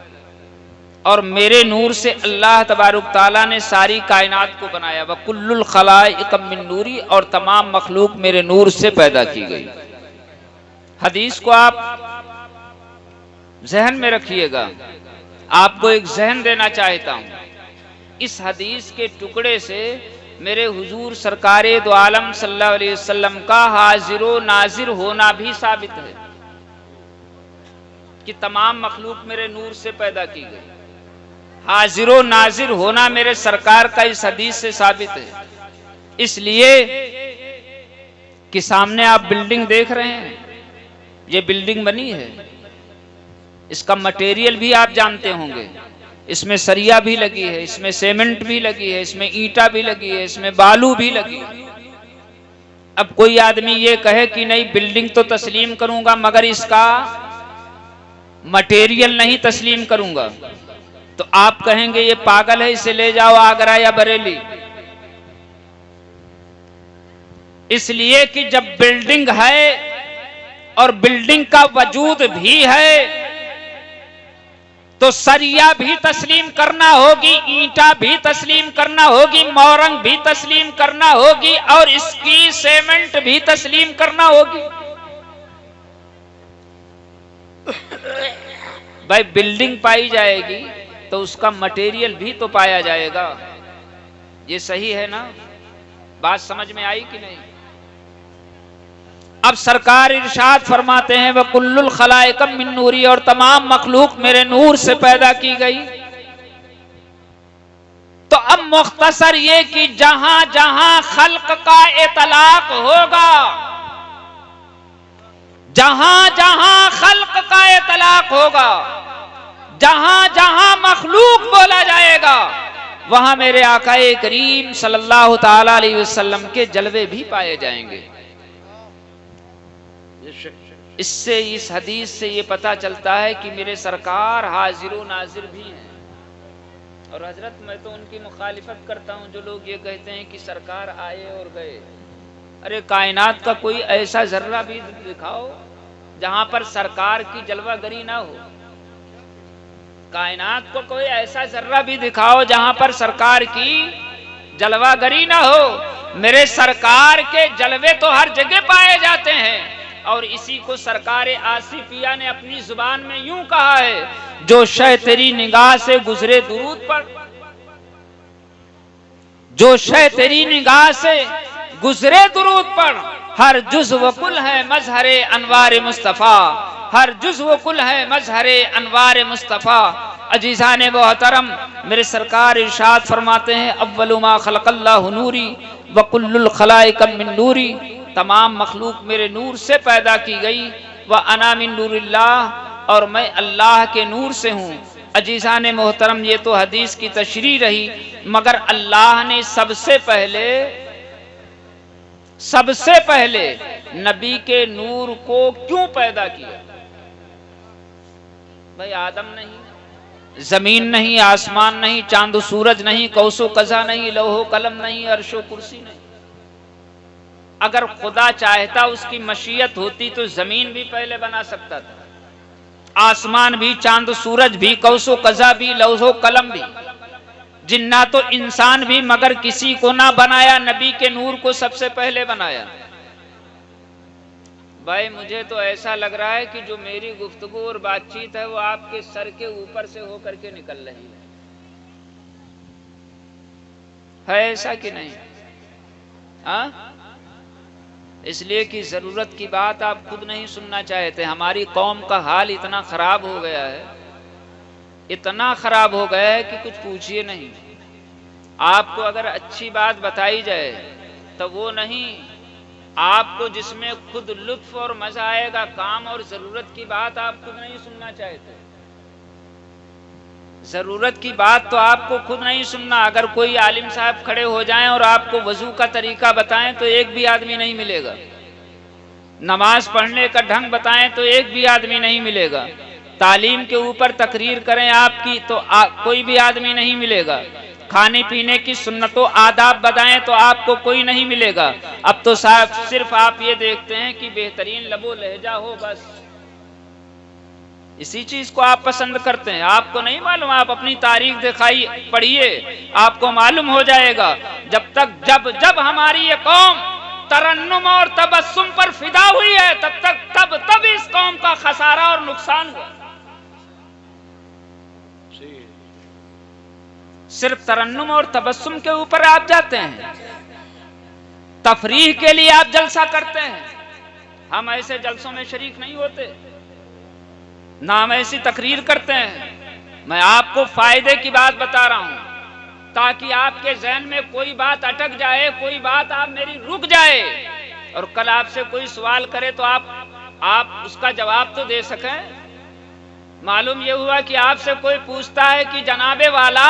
और मेरे नूर से अल्लाह तबारुक ताला ने सारी कायनात को बनाया। व कुल्लुल खलाइक मिन नूरी, और तमाम मखलूक मेरे नूर से पैदा की गई। हदीस को आप जहन में रखिएगा, आपको एक जहन देना चाहता हूं। इस हदीस के टुकड़े से मेरे हुजूर सरकारे दो आलम सल्लल्लाहु अलैहि वसल्लम का हाजिर व नाजिर होना भी साबित है कि तमाम मखलूक मेरे नूर से पैदा की गई। हाजिर व नाजिर होना मेरे सरकार का इस हदीस से साबित है। इसलिए कि सामने आप बिल्डिंग देख रहे हैं, ये बिल्डिंग बनी है, इसका मटेरियल भी आप जानते होंगे। इसमें सरिया भी लगी है, इसमें सीमेंट भी लगी है, इसमें ईंटा भी लगी है, इसमें बालू भी लगी है। अब कोई आदमी ये कहे कि नहीं बिल्डिंग तो तस्लीम करूंगा मगर इसका मटेरियल नहीं तस्लीम करूंगा, तो आप कहेंगे ये पागल है, इसे ले जाओ आगरा या बरेली। इसलिए कि जब बिल्डिंग है और बिल्डिंग का वजूद भी है तो सरिया भी तस्लीम करना होगी, ईंटा भी तस्लीम करना होगी, मोरंग भी तस्लीम करना होगी और इसकी सीमेंट भी तस्लीम करना होगी। भाई बिल्डिंग पाई जाएगी तो उसका मटेरियल भी तो पाया जाएगा। ये सही है ना? बात समझ में आई कि नहीं? अब सरकार इरशाद फरमाते हैं वह कुल्लुल खलाइक मिन नूरी, और तमाम मखलूक मेरे नूर से पैदा की गई। तो अब मुख्तसर ये कि जहां जहां खल्क का इतलाक होगा, जहां जहां खल्क का इतलाक होगा, जहां जहां मखलूक बोला जाएगा, वहां मेरे आकाए करीम सल्लल्लाहु ताला अलैहि वसल्लम के जलवे भी पाए जाएंगे। इससे इस हदीस से ये पता चलता है कि मेरे सरकार हाजिर व नाजिर भी हैं। और हजरत मैं तो उनकी मुखालिफत करता हूं जो लोग ये कहते हैं कि सरकार आए और गए। अरे कायनात का कोई ऐसा जर्रा भी दिखाओ जहां पर सरकार की जलवागरी ना हो। कायनात को कोई ऐसा जर्रा भी दिखाओ जहां पर सरकार की जलवागरी ना हो। मेरे सरकार के जलवे तो हर जगह पाए जाते हैं। और इसी को सरकारे आसिफिया ने अपनी जुबान में यूं कहा है, जो शय तेरी निगाह से गुजरे दुरूद पर, जो शय तेरी निगाह से गुजरे दुरूद पर, हर जुज़्व कुल है मजहरे अनवार मुस्तफ़ा, हर जुज़्व कुल है मजहरे अनवार मुस्तफ़ा। अजीज़ान मोहतरम, मेरे सरकार इरशाद फरमाते हैं अव्वलु मा खलक़ल्लाहु नूरी व कुल्लुल खलाइक मिन नूरी, तमाम मखलूक मेरे नूर से पैदा की गई। व अना मिन नूरिल्लाह, और मैं अल्लाह के नूर से हूँ। अजीज़ान मोहतरम, ये तो हदीस की तशरीह रही, मगर अल्लाह ने सबसे पहले नबी के नूर को क्यों पैदा किया? भाई आदम नहीं, जमीन नहीं, आसमान नहीं, चांद सूरज नहीं, कौसो कज़ा नहीं, लौहो कलम नहीं, अर्शो कुर्सी नहीं। अगर खुदा चाहता, उसकी मशीयत होती तो जमीन भी पहले बना सकता था, आसमान भी, चांद सूरज भी, कौसो कज़ा भी, लौहो कलम भी, जिन्ना तो इंसान भी, मगर किसी को ना बनाया, नबी के नूर को सबसे पहले बनाया। भाई मुझे तो ऐसा लग रहा है कि जो मेरी गुफ्तगू और बातचीत है वो आपके सर के ऊपर से होकर के निकल रही है ऐसा कि नहीं? हाँ, इसलिए कि जरूरत की बात आप खुद नहीं सुनना चाहते। हमारी कौम का हाल इतना खराब हो गया है, इतना खराब हो गया है कि कुछ पूछिए नहीं। आपको अगर अच्छी बात बताई जाए तो वो नहीं, आपको जिसमें खुद लुत्फ और मजा आएगा, काम और जरूरत की बात आप खुद नहीं सुनना चाहते। जरूरत की बात तो आपको खुद नहीं सुनना। अगर कोई आलिम साहब खड़े हो जाएं और आपको वजू का तरीका बताएं तो एक भी आदमी नहीं मिलेगा। नमाज पढ़ने का ढंग बताएं तो एक भी आदमी नहीं मिलेगा। तालीम के ऊपर तकरीर करें आपकी तो कोई भी आदमी नहीं मिलेगा। खाने पीने की सुन्नतों आदाब बताएं तो आपको कोई नहीं मिलेगा। अब तो साहब सिर्फ आप ये देखते हैं कि बेहतरीन लबो लहजा हो, बस इसी चीज को आप पसंद करते हैं। आपको नहीं मालूम, आप अपनी तारीख दिखाई पढ़िए, आपको मालूम हो जाएगा। जब हमारी ये कौम तरन्नुम और तबस्सुम पर फिदा हुई है तब इस कौम का खसारा और नुकसान हुआ। सिर्फ तरन्नुम और तबस्सुम के ऊपर आप जाते हैं, तफरीह के लिए आप जलसा करते हैं। हम ऐसे जलसों में शरीक नहीं होते, ना हम ऐसी तकरीर करते हैं। मैं आपको फायदे की बात बता रहा हूं ताकि आपके ज़हन में कोई बात अटक जाए, कोई बात आप मेरी रुक जाए और कल आपसे कोई सवाल करे तो आप उसका जवाब तो दे सकें। मालूम यह हुआ कि आपसे कोई पूछता है कि जनाबे वाला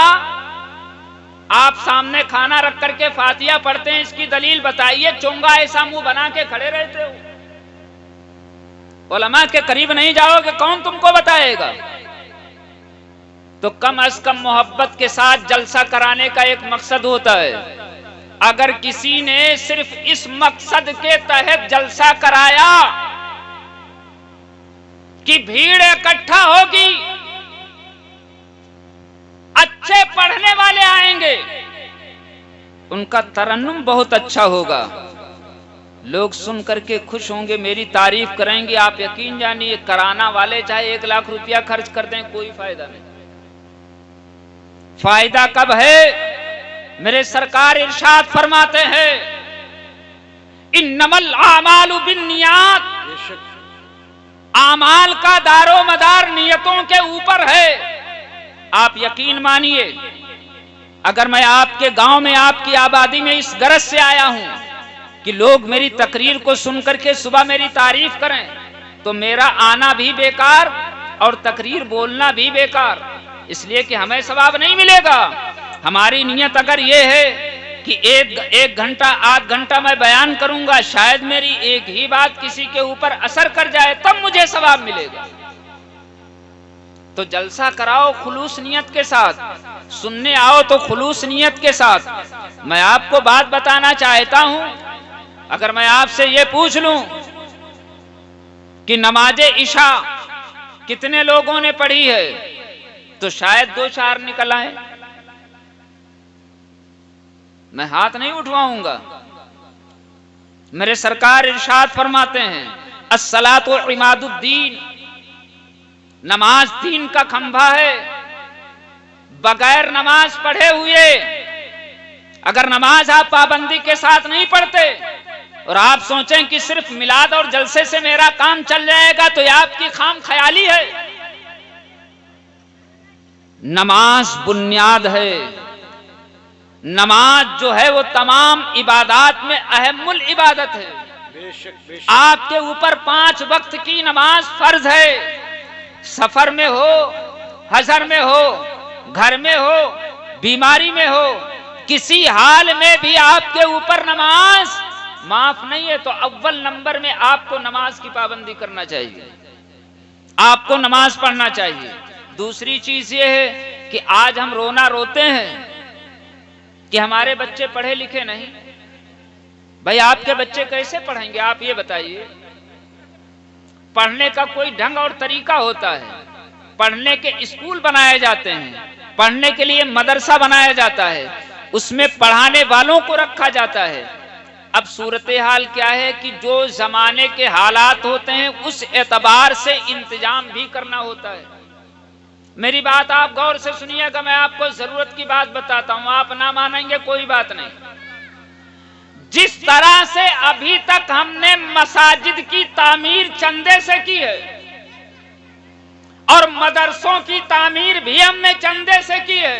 आप सामने खाना रख करके फातिहा पढ़ते हैं, इसकी दलील बताइए। चोंगा ऐसा मुंह बना के खड़े रहते हो, उलमा के करीब नहीं जाओगे, कौन तुमको बताएगा? तो कम अज कम मोहब्बत के साथ जलसा कराने का एक मकसद होता है। अगर किसी ने सिर्फ इस मकसद के तहत जलसा कराया कि भीड़ इकट्ठा होगी, अच्छे पढ़ने वाले आएंगे, उनका तरन्नुम बहुत अच्छा होगा, लोग सुन करके खुश होंगे, मेरी तारीफ करेंगे, आप यकीन जानिए कराना वाले चाहे 1 लाख रुपया खर्च कर दें कोई फायदा नहीं। फायदा कब है? मेरे सरकार इरशाद फरमाते हैं इन्नमल आमालु बिन्नियात, आमाल का दारो मदार नियतों के ऊपर है। आप यकीन मानिए, अगर मैं आपके गांव में आपकी आबादी में इस गरज से आया हूं कि लोग मेरी तकरीर को सुन करके सुबह मेरी तारीफ करें, तो मेरा आना भी बेकार और तकरीर बोलना भी बेकार, इसलिए कि हमें सवाब नहीं मिलेगा। हमारी नियत अगर ये है कि एक घंटा 8 घंटा मैं बयान करूंगा, शायद मेरी एक ही बात किसी के ऊपर असर कर जाए, तब मुझे सवाब मिलेगा। तो जलसा कराओ खुलूस नियत के साथ, सुनने आओ तो खुलूस नियत के साथ। मैं आपको बात बताना चाहता हूं, अगर मैं आपसे ये पूछ लूं कि नमाजे इशा कितने लोगों ने पढ़ी है, तो शायद 2-4 निकल आए। मैं हाथ नहीं उठवाऊंगा। मेरे सरकार इरशाद फरमाते हैं अस्सलातु इमादुद्दीन, नमाज दीन का खंभा है। बगैर नमाज पढ़े हुए अगर नमाज आप पाबंदी के साथ नहीं पढ़ते और आप सोचें कि सिर्फ मिलाद और जलसे से मेरा काम चल जाएगा, तो यह आपकी खाम ख्याली है। नमाज बुनियाद है। नमाज जो है वो तमाम इबादत में अहमुल इबादत है। बेशक। आपके ऊपर 5 वक्त की नमाज फर्ज है। सफर में हो, हजर में हो, घर में हो, बीमारी में हो, किसी हाल में भी आपके ऊपर नमाज माफ नहीं है। तो अव्वल नंबर में आपको नमाज की पाबंदी करना चाहिए, आपको नमाज पढ़ना चाहिए। दूसरी चीज ये है कि आज हम रोना रोते हैं कि हमारे बच्चे पढ़े लिखे नहीं। भाई आपके बच्चे कैसे पढ़ेंगे आप ये बताइए। पढ़ने का कोई ढंग और तरीका होता है। पढ़ने के स्कूल बनाए जाते हैं, पढ़ने के लिए मदरसा बनाया जाता है, उसमें पढ़ाने वालों को रखा जाता है। अब सूरत हाल क्या है कि जो जमाने के हालात होते हैं उस एतबार से इंतजाम भी करना होता है। मेरी बात आप गौर से सुनिएगा, मैं आपको जरूरत की बात बताता हूं, आप ना मानेंगे कोई बात नहीं। जिस तरह से अभी तक हमने मसाजिद की तामीर चंदे से की है और मदरसों की तामीर भी हमने चंदे से की है,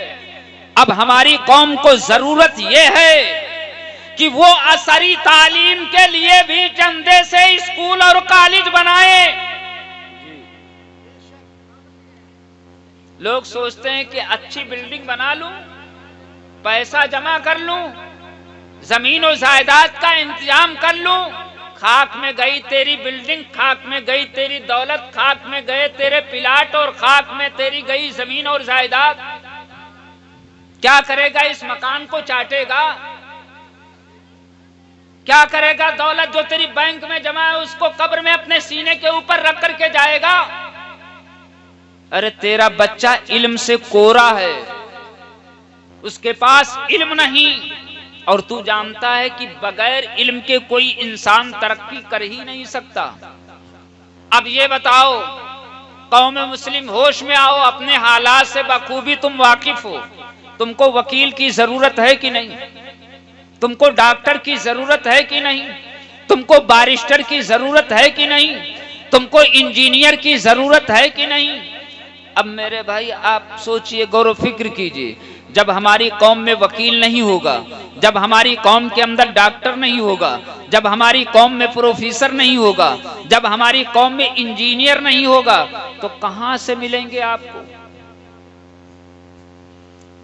अब हमारी कौम को जरूरत यह है कि वो असरी तालीम के लिए भी चंदे से स्कूल और कॉलेज बनाए। लोग सोचते हैं कि अच्छी बिल्डिंग बना लूं, पैसा जमा कर लूं, जमीन और जायदाद का इंतजाम कर लूं। खाक में गई तेरी बिल्डिंग, खाक में गई तेरी दौलत, खाक में गए तेरे प्लाट और खाक में तेरी गई जमीन और जायदाद। क्या करेगा? इस मकान को चाटेगा। क्या करेगा? दौलत जो तेरी बैंक में जमा है उसको कब्र में अपने सीने के ऊपर रख करके जाएगा। अरे तेरा बच्चा इल्म से कोरा है, उसके पास इल्म नहीं, और तू जानता है कि बगैर इल्म के कोई इंसान तरक्की कर ही नहीं सकता। अब ये बताओ, कौम मुस्लिम होश में आओ, अपने हालात से बखूबी तुम वाकिफ हो। तुमको वकील की जरूरत है कि नहीं? तुमको डॉक्टर की जरूरत है कि नहीं? तुमको बैरिस्टर की जरूरत है कि नहीं? तुमको इंजीनियर की जरूरत है कि नहीं? अब मेरे भाई आप सोचिए, गौर फिक्र कीजिए, जब हमारी कौम में वकील नहीं होगा, जब हमारी कौम के अंदर डॉक्टर नहीं होगा, जब हमारी कौम में प्रोफेसर नहीं होगा, जब हमारी कौम में इंजीनियर नहीं होगा, तो कहां से मिलेंगे आपको?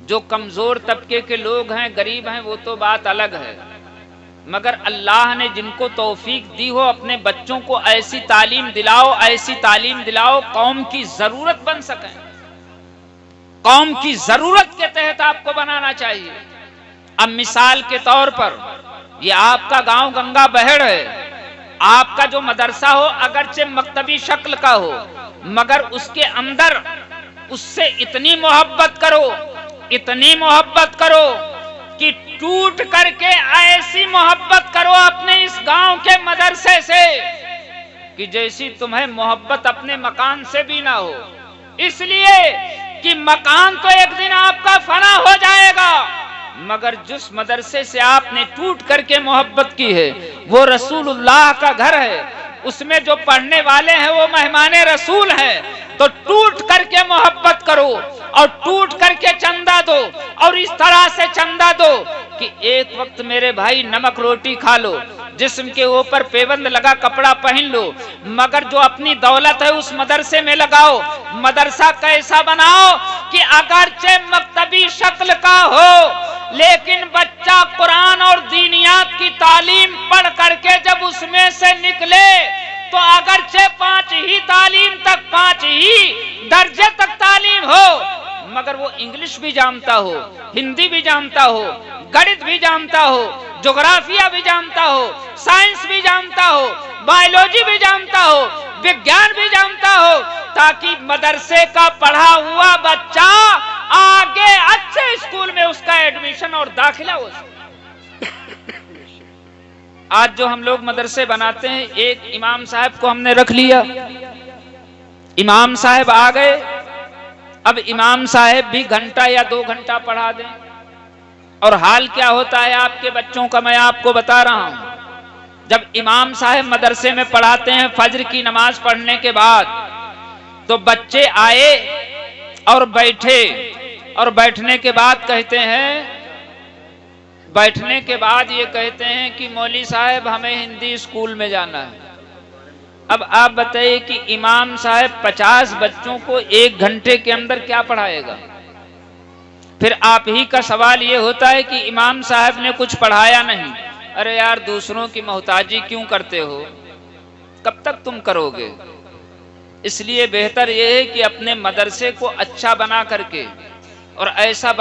जो कमजोर तबके के लोग हैं, गरीब हैं, वो तो बात अलग है, मगर अल्लाह ने जिनको तौफीक दी हो, अपने बच्चों को ऐसी तालीम दिलाओ, ऐसी तालीम दिलाओ कौम की जरूरत बन सके। कौम की जरूरत के तहत आपको बनाना चाहिए। अब मिसाल के तौर पर, ये आपका गांव गंगा बहेड़ है, आपका जो मदरसा हो अगरचे मकतबी शक्ल का हो, मगर उसके अंदर उससे इतनी मोहब्बत करो, इतनी मोहब्बत करो कि टूट करके ऐसी मोहब्बत करो अपने इस गांव के मदरसे से कि जैसी तुम्हें मोहब्बत अपने मकान से भी ना हो। इसलिए कि मकान तो एक दिन आपका फना हो जाएगा, मगर जिस मदरसे से आपने टूट करके मोहब्बत की है वो रसूलुल्लाह का घर है, उसमें जो पढ़ने वाले हैं वो मेहमाने रसूल हैं। तो टूट करके मोहब्बत करो और टूट करके चंदा दो, और इस तरह से चंदा दो कि एक वक्त मेरे भाई नमक रोटी खा लो, जिस्म के ऊपर पेबंद लगा कपड़ा पहन लो, मगर जो अपनी दौलत है उस मदरसे में लगाओ। मदरसा कैसा बनाओ कि अगरचे मकतबी शक्ल का हो, लेकिन बच्चा कुरान और दीनियात की तालीम पढ़ करके जब उसमें से निकले तो अगरचे 5 ही तालीम तक, 5 ही दर्जे तक तालीम हो, मगर वो इंग्लिश भी जानता हो, हिंदी भी जानता हो, गणित भी जानता हो, ज्योग्राफिया भी जानता हो, साइंस भी जानता हो, बायोलॉजी भी जानता हो, विज्ञान भी जानता हो, ताकि मदरसे का पढ़ा हुआ बच्चा आगे अच्छे स्कूल में उसका एडमिशन और दाखिला हो सके। आज जो हम लोग मदरसे बनाते हैं, एक इमाम साहब को हमने रख लिया, इमाम साहब आ गए, अब इमाम साहब भी घंटा या 2 घंटा पढ़ा दें, और हाल क्या होता है आपके बच्चों का मैं आपको बता रहा हूं। जब इमाम साहब मदरसे में पढ़ाते हैं फज्र की नमाज पढ़ने के बाद, तो बच्चे आए और बैठे, और बैठने के बाद कहते हैं, बैठने के बाद ये कहते हैं कि मौलवी साहब हमें हिंदी स्कूल में जाना है। अब आप बताइए कि इमाम साहब 50 बच्चों को 1 घंटे के अंदर क्या पढ़ाएगा? फिर आप ही का सवाल ये होता है कि इमाम साहब ने कुछ पढ़ाया नहीं। अरे यार, दूसरों की मोहताजी क्यों करते हो? कब तक तुम करोगे? इसलिए बेहतर यह है कि अपने मदरसे को अच्छा बना करके, और ऐसा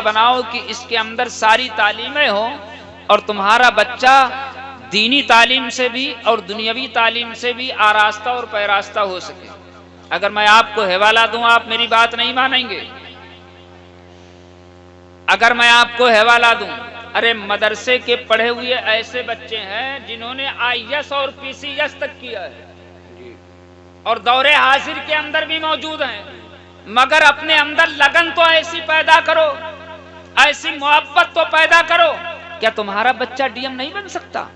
बनाओ कि इसके अंदर सारी तालीमें हो, और तुम्हारा बच्चा दीनी तालीम से भी और दुनियावी तालीम से भी आरास्ता और पैरास्ता हो सके। अगर मैं आपको हवाला दूं, आप मेरी बात नहीं मानेंगे। अगर मैं आपको हवाला दूं, अरे मदरसे के पढ़े हुए ऐसे बच्चे हैं जिन्होंने IAS और PCS तक किया है, और दौरे हाजिर के अंदर भी मौजूद हैं, मगर अपने अंदर लगन तो ऐसी पैदा करो, ऐसी मोहब्बत तो पैदा करो। क्या तुम्हारा बच्चा DM नहीं बन सकता?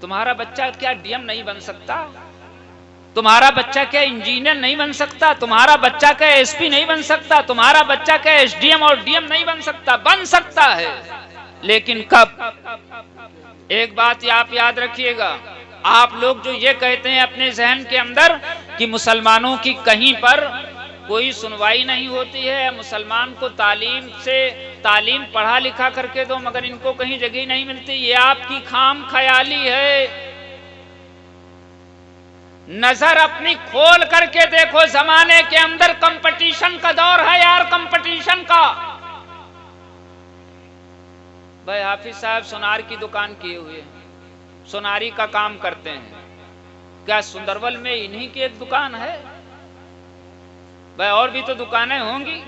तुम्हारा बच्चा क्या DM नहीं बन सकता? तुम्हारा बच्चा क्या इंजीनियर नहीं बन सकता? तुम्हारा बच्चा क्या SP नहीं बन सकता? तुम्हारा बच्चा क्या SDM और DM नहीं बन सकता? बन सकता है, लेकिन कब? एक बात आप याद रखिएगा, आप लोग जो ये कहते हैं अपने जहन के अंदर कि मुसलमानों की कहीं पर कोई सुनवाई नहीं होती है। मुसलमान को तालीम पढ़ा लिखा करके दो, मगर इनको कहीं जगह नहीं मिलती। ये आपकी खाम ख्याली है। नजर अपनी खोल करके देखो, जमाने के अंदर कंपटीशन का दौर है यार, कंपटीशन का। भाई हाफिज साहब सुनार की दुकान किए हुए, सुनारी का काम करते हैं। क्या सुंदरवल में इन्हीं की एक दुकान है? भाई और भी तो दुकानें होंगी।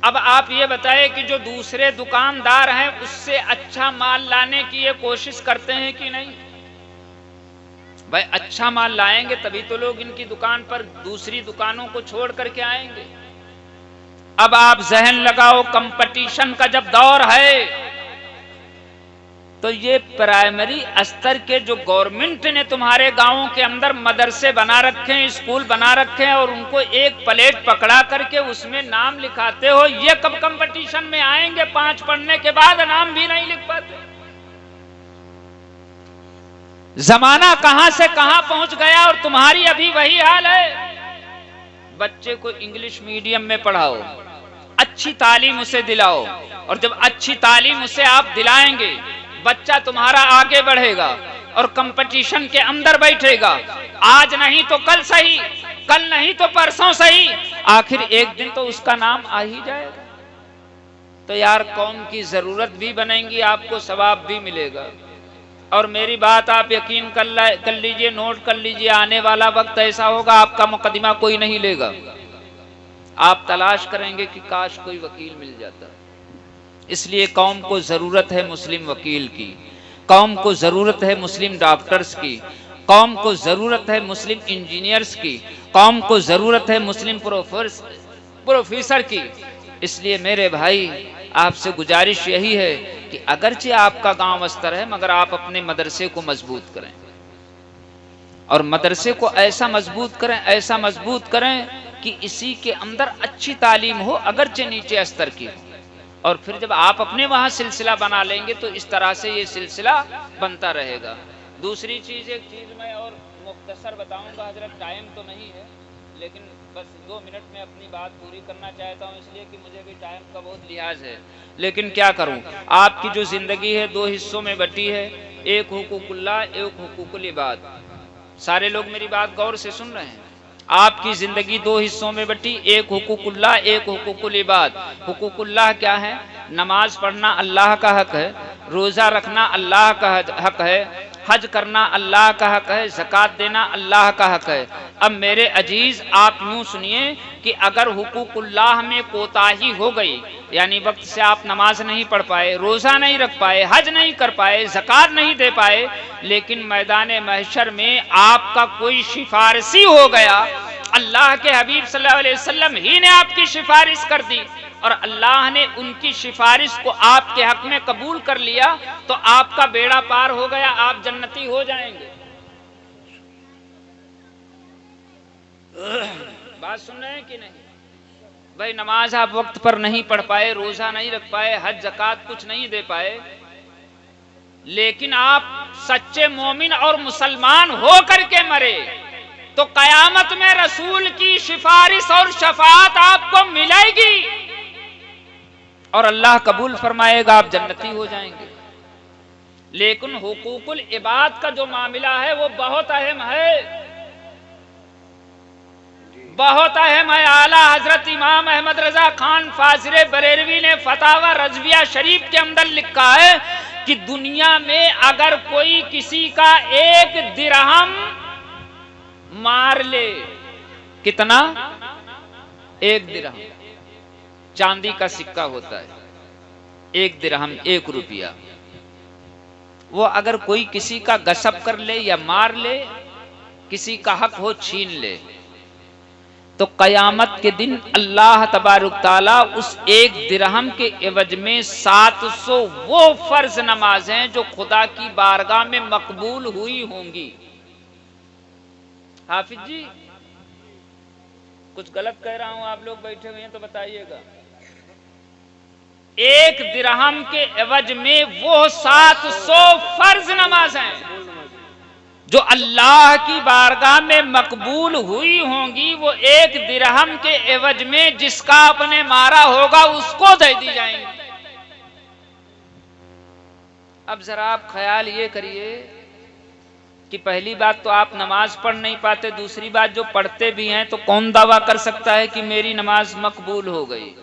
अब आप ये बताएं कि जो दूसरे दुकानदार हैं उससे अच्छा माल लाने की ये कोशिश करते हैं कि नहीं? भाई अच्छा माल लाएंगे तभी तो लोग इनकी दुकान पर दूसरी दुकानों को छोड़ करके आएंगे। अब आप जहन लगाओ, कंपटीशन का जब दौर है तो ये प्राइमरी स्तर के जो गवर्नमेंट ने तुम्हारे गांवों के अंदर मदरसे बना रखे हैं, स्कूल बना रखे हैं, और उनको एक प्लेट पकड़ा करके उसमें नाम लिखाते हो, ये कब कंपटीशन में आएंगे? 5 पढ़ने के बाद नाम भी नहीं लिख पाते। जमाना कहां से कहां पहुंच गया और तुम्हारी अभी वही हाल है। बच्चे को इंग्लिश मीडियम में पढ़ाओ, अच्छी तालीम उसे दिलाओ, और जब अच्छी तालीम उसे आप दिलाएंगे बच्चा तुम्हारा आगे बढ़ेगा और कंपटीशन के अंदर बैठेगा। आज नहीं तो कल सही, कल नहीं तो परसों सही, आखिर एक दिन तो उसका नाम आ ही जाएगा। तो यार कौम की जरूरत भी बनेगी, आपको सवाब भी मिलेगा। और मेरी बात आप यकीन कर लीजिए, नोट कर लीजिए, आने वाला वक्त ऐसा होगा आपका मुकदमा कोई नहीं लेगा। आप तलाश करेंगे कि काश कोई वकील मिल जाता। इसलिए कौम को जरूरत है मुस्लिम वकील की, कौम को जरूरत है मुस्लिम डॉक्टर्स की, कौम को जरूरत है मुस्लिम इंजीनियर्स की, कौम को जरूरत है मुस्लिम प्रोफेसर की। इसलिए मेरे भाई आपसे गुजारिश यही है कि अगरचे आपका गांव स्तर है, मगर आप अपने मदरसे को मजबूत करें, और मदरसे को ऐसा मजबूत करें, ऐसा मजबूत करें कि इसी के अंदर अच्छी तालीम हो, अगरचे नीचे स्तर की। और फिर जब आप अपने वहां सिलसिला बना लेंगे तो इस तरह से ये सिलसिला बनता रहेगा। दूसरी चीज, एक चीज मैं और मुख्तसर बताऊंगा हजरत, टाइम तो नहीं है लेकिन बस 2 मिनट में अपनी बात पूरी करना चाहता हूं, इसलिए कि मुझे भी टाइम का बहुत लिहाज है। लेकिन क्या करूं, आपकी जो जिंदगी है 2 हिस्सों में बटी है, एक हुकूकुल्लाह, एक हुकूकुल इबाद। सारे लोग मेरी बात गौर से सुन रहे हैं। आपकी जिंदगी 2 हिस्सों में बटी, एक हुकूकुल्लाह, एक हुकूकुल इबाद। हुकूकुल्लाह क्या है? नमाज पढ़ना अल्लाह का हक है, रोजा रखना अल्लाह का हक है, हज करना अल्लाह का हक है, ज़कात देना अल्लाह का हक है। अब मेरे अजीज आप यूं सुनिए कि अगर हुकूकुल्लाह में कोताही हो गई, यानी वक्त से आप नमाज नहीं पढ़ पाए, रोजा नहीं रख पाए, हज नहीं कर पाए, ज़कात नहीं दे पाए, लेकिन मैदान महशर में आपका कोई सिफारिशी हो गया, अल्लाह के हबीब सल्लल्लाहु अलैहि वसल्लम ही ने आपकी सिफारिश कर दी और अल्लाह ने उनकी सिफारिश को आपके हक में कबूल कर लिया, तो आपका बेड़ा पार हो गया, आप जन्नती हो जाएंगे। बात सुन रहे हैं कि नहीं? भाई नमाज आप वक्त पर नहीं पढ़ पाए, रोजा नहीं रख पाए, हज ज़कात कुछ नहीं दे पाए, लेकिन आप सच्चे मोमिन और मुसलमान हो करके मरे तो कयामत में रसूल की सिफारिश और शफाअत आपको मिलेगी और अल्लाह कबूल फरमाएगा, आप जन्नती हो जाएंगे। लेकिन हुकूकुल इबाद का जो मामला है वो बहुत अहम है, बहुत अहम है। आला हजरत इमाम अहमद रजा खान फाजिर बरेलवी ने फतावा रज़विया शरीफ के अंदर लिखा है कि दुनिया में अगर कोई किसी का 1 दिरहम मार ले, कितना? 1 दिरहम चांदी का सिक्का होता है, 1 दिरहम 1 रुपया, वो अगर कोई किसी का गसब कर ले या मार ले, किसी का हक हो छीन ले, तो कयामत के दिन अल्लाह तबारुक ताला उस 1 दिरहम के एवज में 700 वो फर्ज नमाजें जो खुदा की बारगाह में मकबूल हुई होंगी। हाफिज जी कुछ गलत कह रहा हूं, आप लोग बैठे हुए हैं तो बताइएगा। 1 दिरहम के एवज में वो 700 फर्ज नमाजें जो अल्लाह की बारगाह में मकबूल हुई होंगी, वो 1 दिरहम के एवज में जिसका आपने मारा होगा उसको दे दी जाएंगी। अब जरा आप ख्याल ये करिए कि पहली बात तो आप नमाज पढ़ नहीं पाते, दूसरी बात जो पढ़ते भी हैं तो कौन दावा कर सकता है कि मेरी नमाज मकबूल हो गई।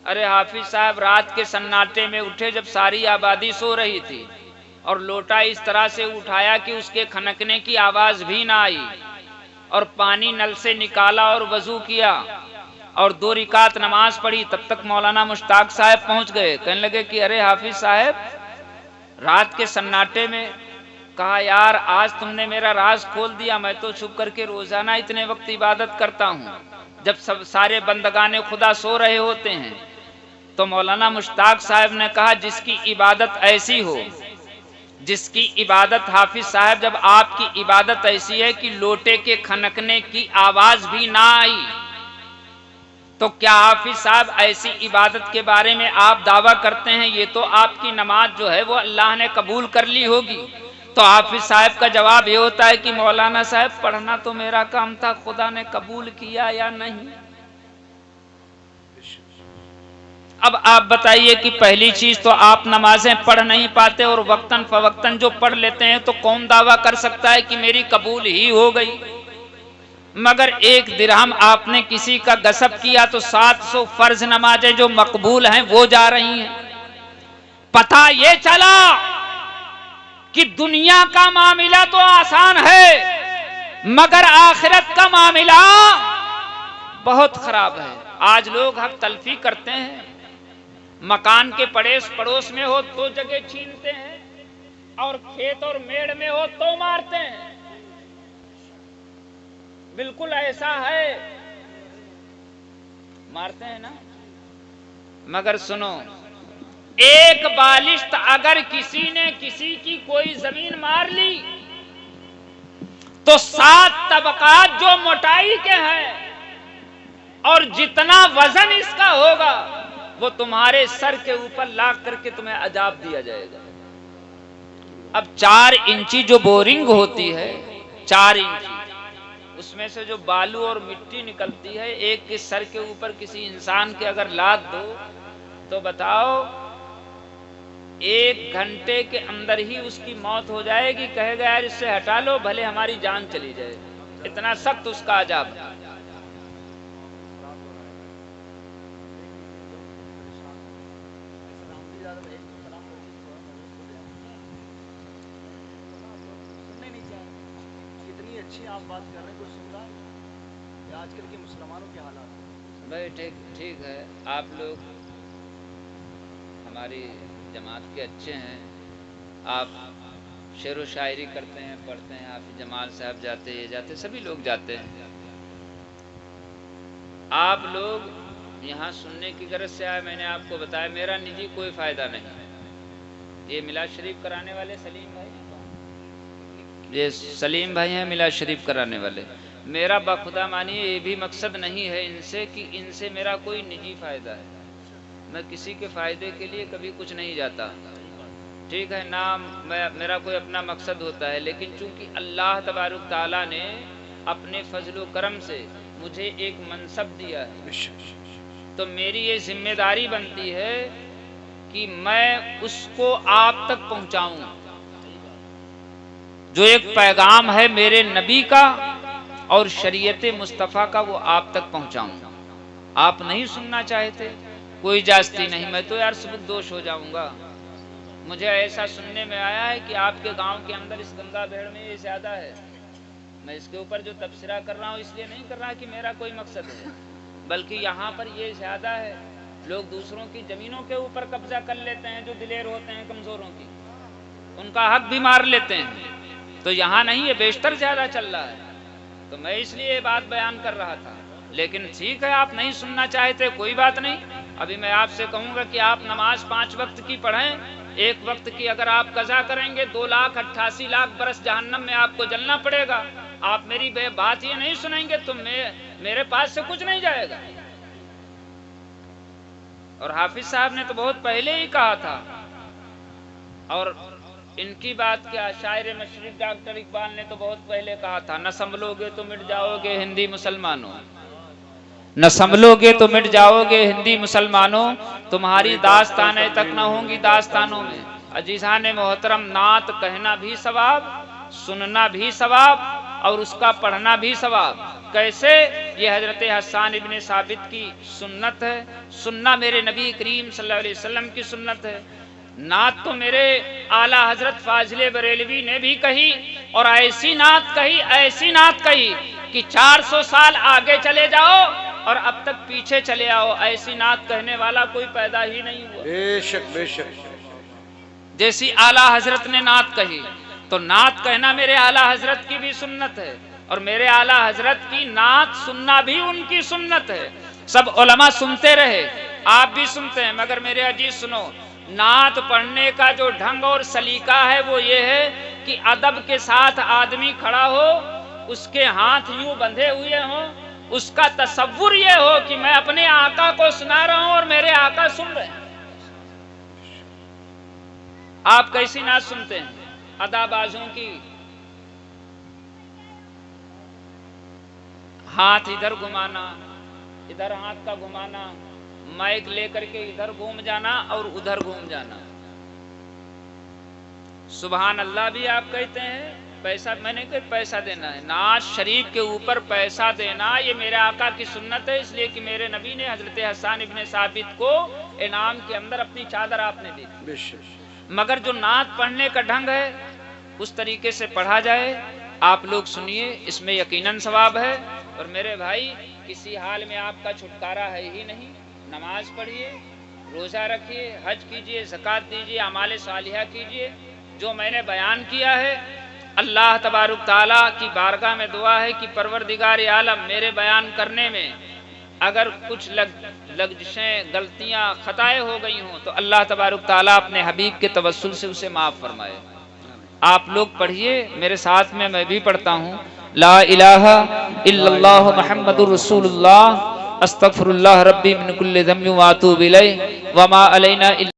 अरे हाफिज साहब रात के सन्नाटे में उठे जब सारी आबादी सो रही थी और लोटा इस तरह से उठाया कि उसके खनकने की आवाज भी ना आई, और पानी नल से निकाला और वजू किया और 2 रिकात नमाज पढ़ी। तब तक मौलाना मुश्ताक साहब पहुंच गए। कहने लगे कि अरे हाफिज साहब रात के सन्नाटे में, कहा यार आज तुमने मेरा राज खोल दिया। मैं तो छुप करके रोजाना इतने वक्त इबादत करता हूँ जब सब सारे बंदगाने खुदा सो रहे होते हैं। तो मौलाना मुश्ताक साहब ने कहा जिसकी इबादत ऐसी हो, जिसकी इबादत हाफिज साहब, जब आपकी इबादत ऐसी है कि लोटे के खनकने की आवाज भी ना आई, तो क्या हाफिज साहब ऐसी इबादत के बारे में आप दावा करते हैं ये तो आपकी नमाज जो है वो अल्लाह ने कबूल कर ली होगी? तो हाफिज साहब का जवाब ये होता है कि मौलाना साहब पढ़ना तो मेरा काम था, खुदा ने कबूल किया या नहीं। अब आप बताइए कि पहली चीज तो आप नमाजें पढ़ नहीं पाते और वक्तन फवक्तन जो पढ़ लेते हैं तो कौन दावा कर सकता है कि मेरी कबूल ही हो गई। मगर 1 दिरहम आपने किसी का गसब किया तो 700 फर्ज नमाजें जो मकबूल हैं वो जा रही हैं। पता ये चला कि दुनिया का मामला तो आसान है मगर आखिरत का मामला बहुत खराब है। आज लोग हक तलफी करते हैं, मकान के पड़ोस में हो तो जगह छीनते हैं और खेत और मेड़ में हो तो मारते हैं। बिल्कुल ऐसा है, मारते हैं ना। मगर सुनो, एक बालिश्त अगर किसी ने किसी की कोई जमीन मार ली तो 7 तबकात जो मोटाई के हैं और जितना वजन इसका होगा वो तुम्हारे सर के ऊपर लाग करके तुम्हें अजाब दिया जाएगा। अब 4 इंची जो बोरिंग होती है, 4 इंची, उसमें से जो बालू और मिट्टी निकलती है, एक के सर के ऊपर किसी इंसान के अगर लाद दो तो बताओ 1 घंटे के अंदर ही उसकी मौत हो जाएगी। कहेगा यार इससे हटा लो भले हमारी जान चली जाए, इतना सख्त उसका अजाब। आप बात कर रहे हैं, कुछ सुन रहा है आजकल के मुसलमानों के हालात। भाई ठीक है, आप लोग हमारी जमात के अच्छे हैं, आप शेर व शायरी करते हैं, पढ़ते हैं, आप जमाल साहब जाते, ये जाते, सभी लोग जाते हैं। आप लोग यहाँ सुनने की गरज से आए। मैंने आपको बताया मेरा निजी कोई फायदा नहीं। ये मिलाद शरीफ कराने वाले सलीम भाई, ये सलीम भाई हैं मिलाद शरीफ कराने वाले। मेरा बाखुदा मानिए ये भी मकसद नहीं है इनसे कि इनसे मेरा कोई निजी फायदा है। मैं किसी के फायदे के लिए कभी कुछ नहीं जाता, ठीक है ना, मेरा कोई अपना मकसद होता है। लेकिन चूंकि अल्लाह तबारुक ताला ने अपने फजल करम से मुझे एक मनसब दिया है तो मेरी ये जिम्मेदारी बनती है कि मैं उसको आप तक पहुंचाऊं। जो एक पैगाम है मेरे नबी का और शरीयत मुस्तफ़ा का वो आप तक पहुंचाऊं। आप नहीं सुनना चाहते, कोई जास्ती नहीं, मैं तो यार सबक दोष हो जाऊंगा। मुझे ऐसा सुनने में आया है कि आपके गांव के अंदर इस गंगा भेड़ में ये ज्यादा है। मैं इसके ऊपर जो तबसरा कर रहा हूँ इसलिए नहीं कर रहा कि मेरा कोई मकसद है, बल्कि यहाँ पर ये ज्यादा है। लोग दूसरों की जमीनों के ऊपर कब्जा कर लेते हैं, जो दिलेर होते हैं, कमजोरों की, उनका हक भी मार लेते हैं। तो यहाँ नहीं, ये बेशतर ज्यादा चल रहा है। तो मैं इसलिए ये बात बयान कर रहा था। लेकिन ठीक है, आप नहीं सुनना चाहते, कोई बात नहीं। अभी मैं आपसे कहूँगा कि आप नमाज 5 वक्त की पढ़ें। 1 वक्त की अगर आप कज़ा करेंगे 2,88,00,000 बरस जहन्नम में आपको जलना पड़ेगा। आप मेरी बात ये नहीं सुनेंगे तो मेरे पास से कुछ नहीं जाएगा। और हाफिज साहब ने तो बहुत पहले ही कहा था, और इनकी बात क्या, शायर मशरिक डॉक्टर इकबाल ने तो बहुत पहले कहा था, न संभलोगे तो मिट जाओगे हिंदी मुसलमानों, न संभलोगे तो मिट जाओगे हिंदी मुसलमानों, तुम्हारी दास्तानें तक न होंगी दास्तानों में। अजीजान मोहतरम, नात कहना भी सवाब, सुनना भी सवाब और उसका पढ़ना भी सवाब। कैसे? ये हजरत हसन इब्ने साबित की सुन्नत है, सुनना मेरे नबी करीम सल्लल्लाहु अलैहि वसल्लम की सुन्नत है। नात तो मेरे आला हजरत फाजिले बरेलवी ने भी कही, और ऐसी नात कही, ऐसी नात कही कि 400 साल आगे चले जाओ और अब तक पीछे चले आओ, ऐसी नात कहने वाला कोई पैदा ही नहीं हुआ। बेशक बेशक। जैसी आला हजरत ने नात कही, तो नात कहना मेरे आला हजरत की भी सुन्नत है, और मेरे आला हजरत की नात सुनना भी उनकी सुन्नत है। सब उलमा सुनते रहे, आप भी सुनते हैं, मगर मेरे अजीज सुनो, नात पढ़ने का जो ढंग और सलीका है वो ये है कि अदब के साथ आदमी खड़ा हो, उसके हाथ यूं बंधे हुए हों, उसका तसव्वुर ये हो कि मैं अपने आका को सुना रहा हूं और मेरे आका सुन रहे हैं। आप कैसी नात सुनते हैं? अदाबाजों की, हाथ इधर घुमाना, इधर हाथ का घुमाना, माइक लेकर के इधर घूम जाना और उधर घूम जाना। सुभान अल्लाह भी आप कहते हैं, पैसा, मैंने कहा पैसा देना है, नाज शरीफ के ऊपर पैसा देना, ये मेरे आका की सुन्नत है, इसलिए कि मेरे नबी ने हजरत हसन इब्ने साबित को इनाम के अंदर अपनी चादर आपने दी। मगर जो नात पढ़ने का ढंग है उस तरीके से पढ़ा जाए, आप लोग सुनिए, इसमें यकीनन सवाब है। और मेरे भाई, किसी हाल में आपका छुटकारा है ही नहीं। नमाज पढ़िए, रोज़ा रखिए, हज कीजिए, ज़कात दीजिए, अमाल सालिहा कीजिए। जो मैंने बयान किया है, अल्लाह तबारुक ताला की बारगाह में दुआ है कि परवरदिगार आलम मेरे बयान करने में अगर कुछ लग़ज़िशें, गलतियां, खताएं हो गई हों तो अल्लाह तबारुक ताला अपने हबीब के तवस्सुल से उसे माफ़ फरमाए। आप लोग पढ़िए, मेरे साथ में मैं भी पढ़ता हूँ। ला इलाहा इल्लल्लाह मुहम्मदुर रसूलुल्लाह, अस्तगफिरुल्लाह रब्बी मिन कुल्लि ज़म्बिन व अतूबु इलैहि व मा अलैना।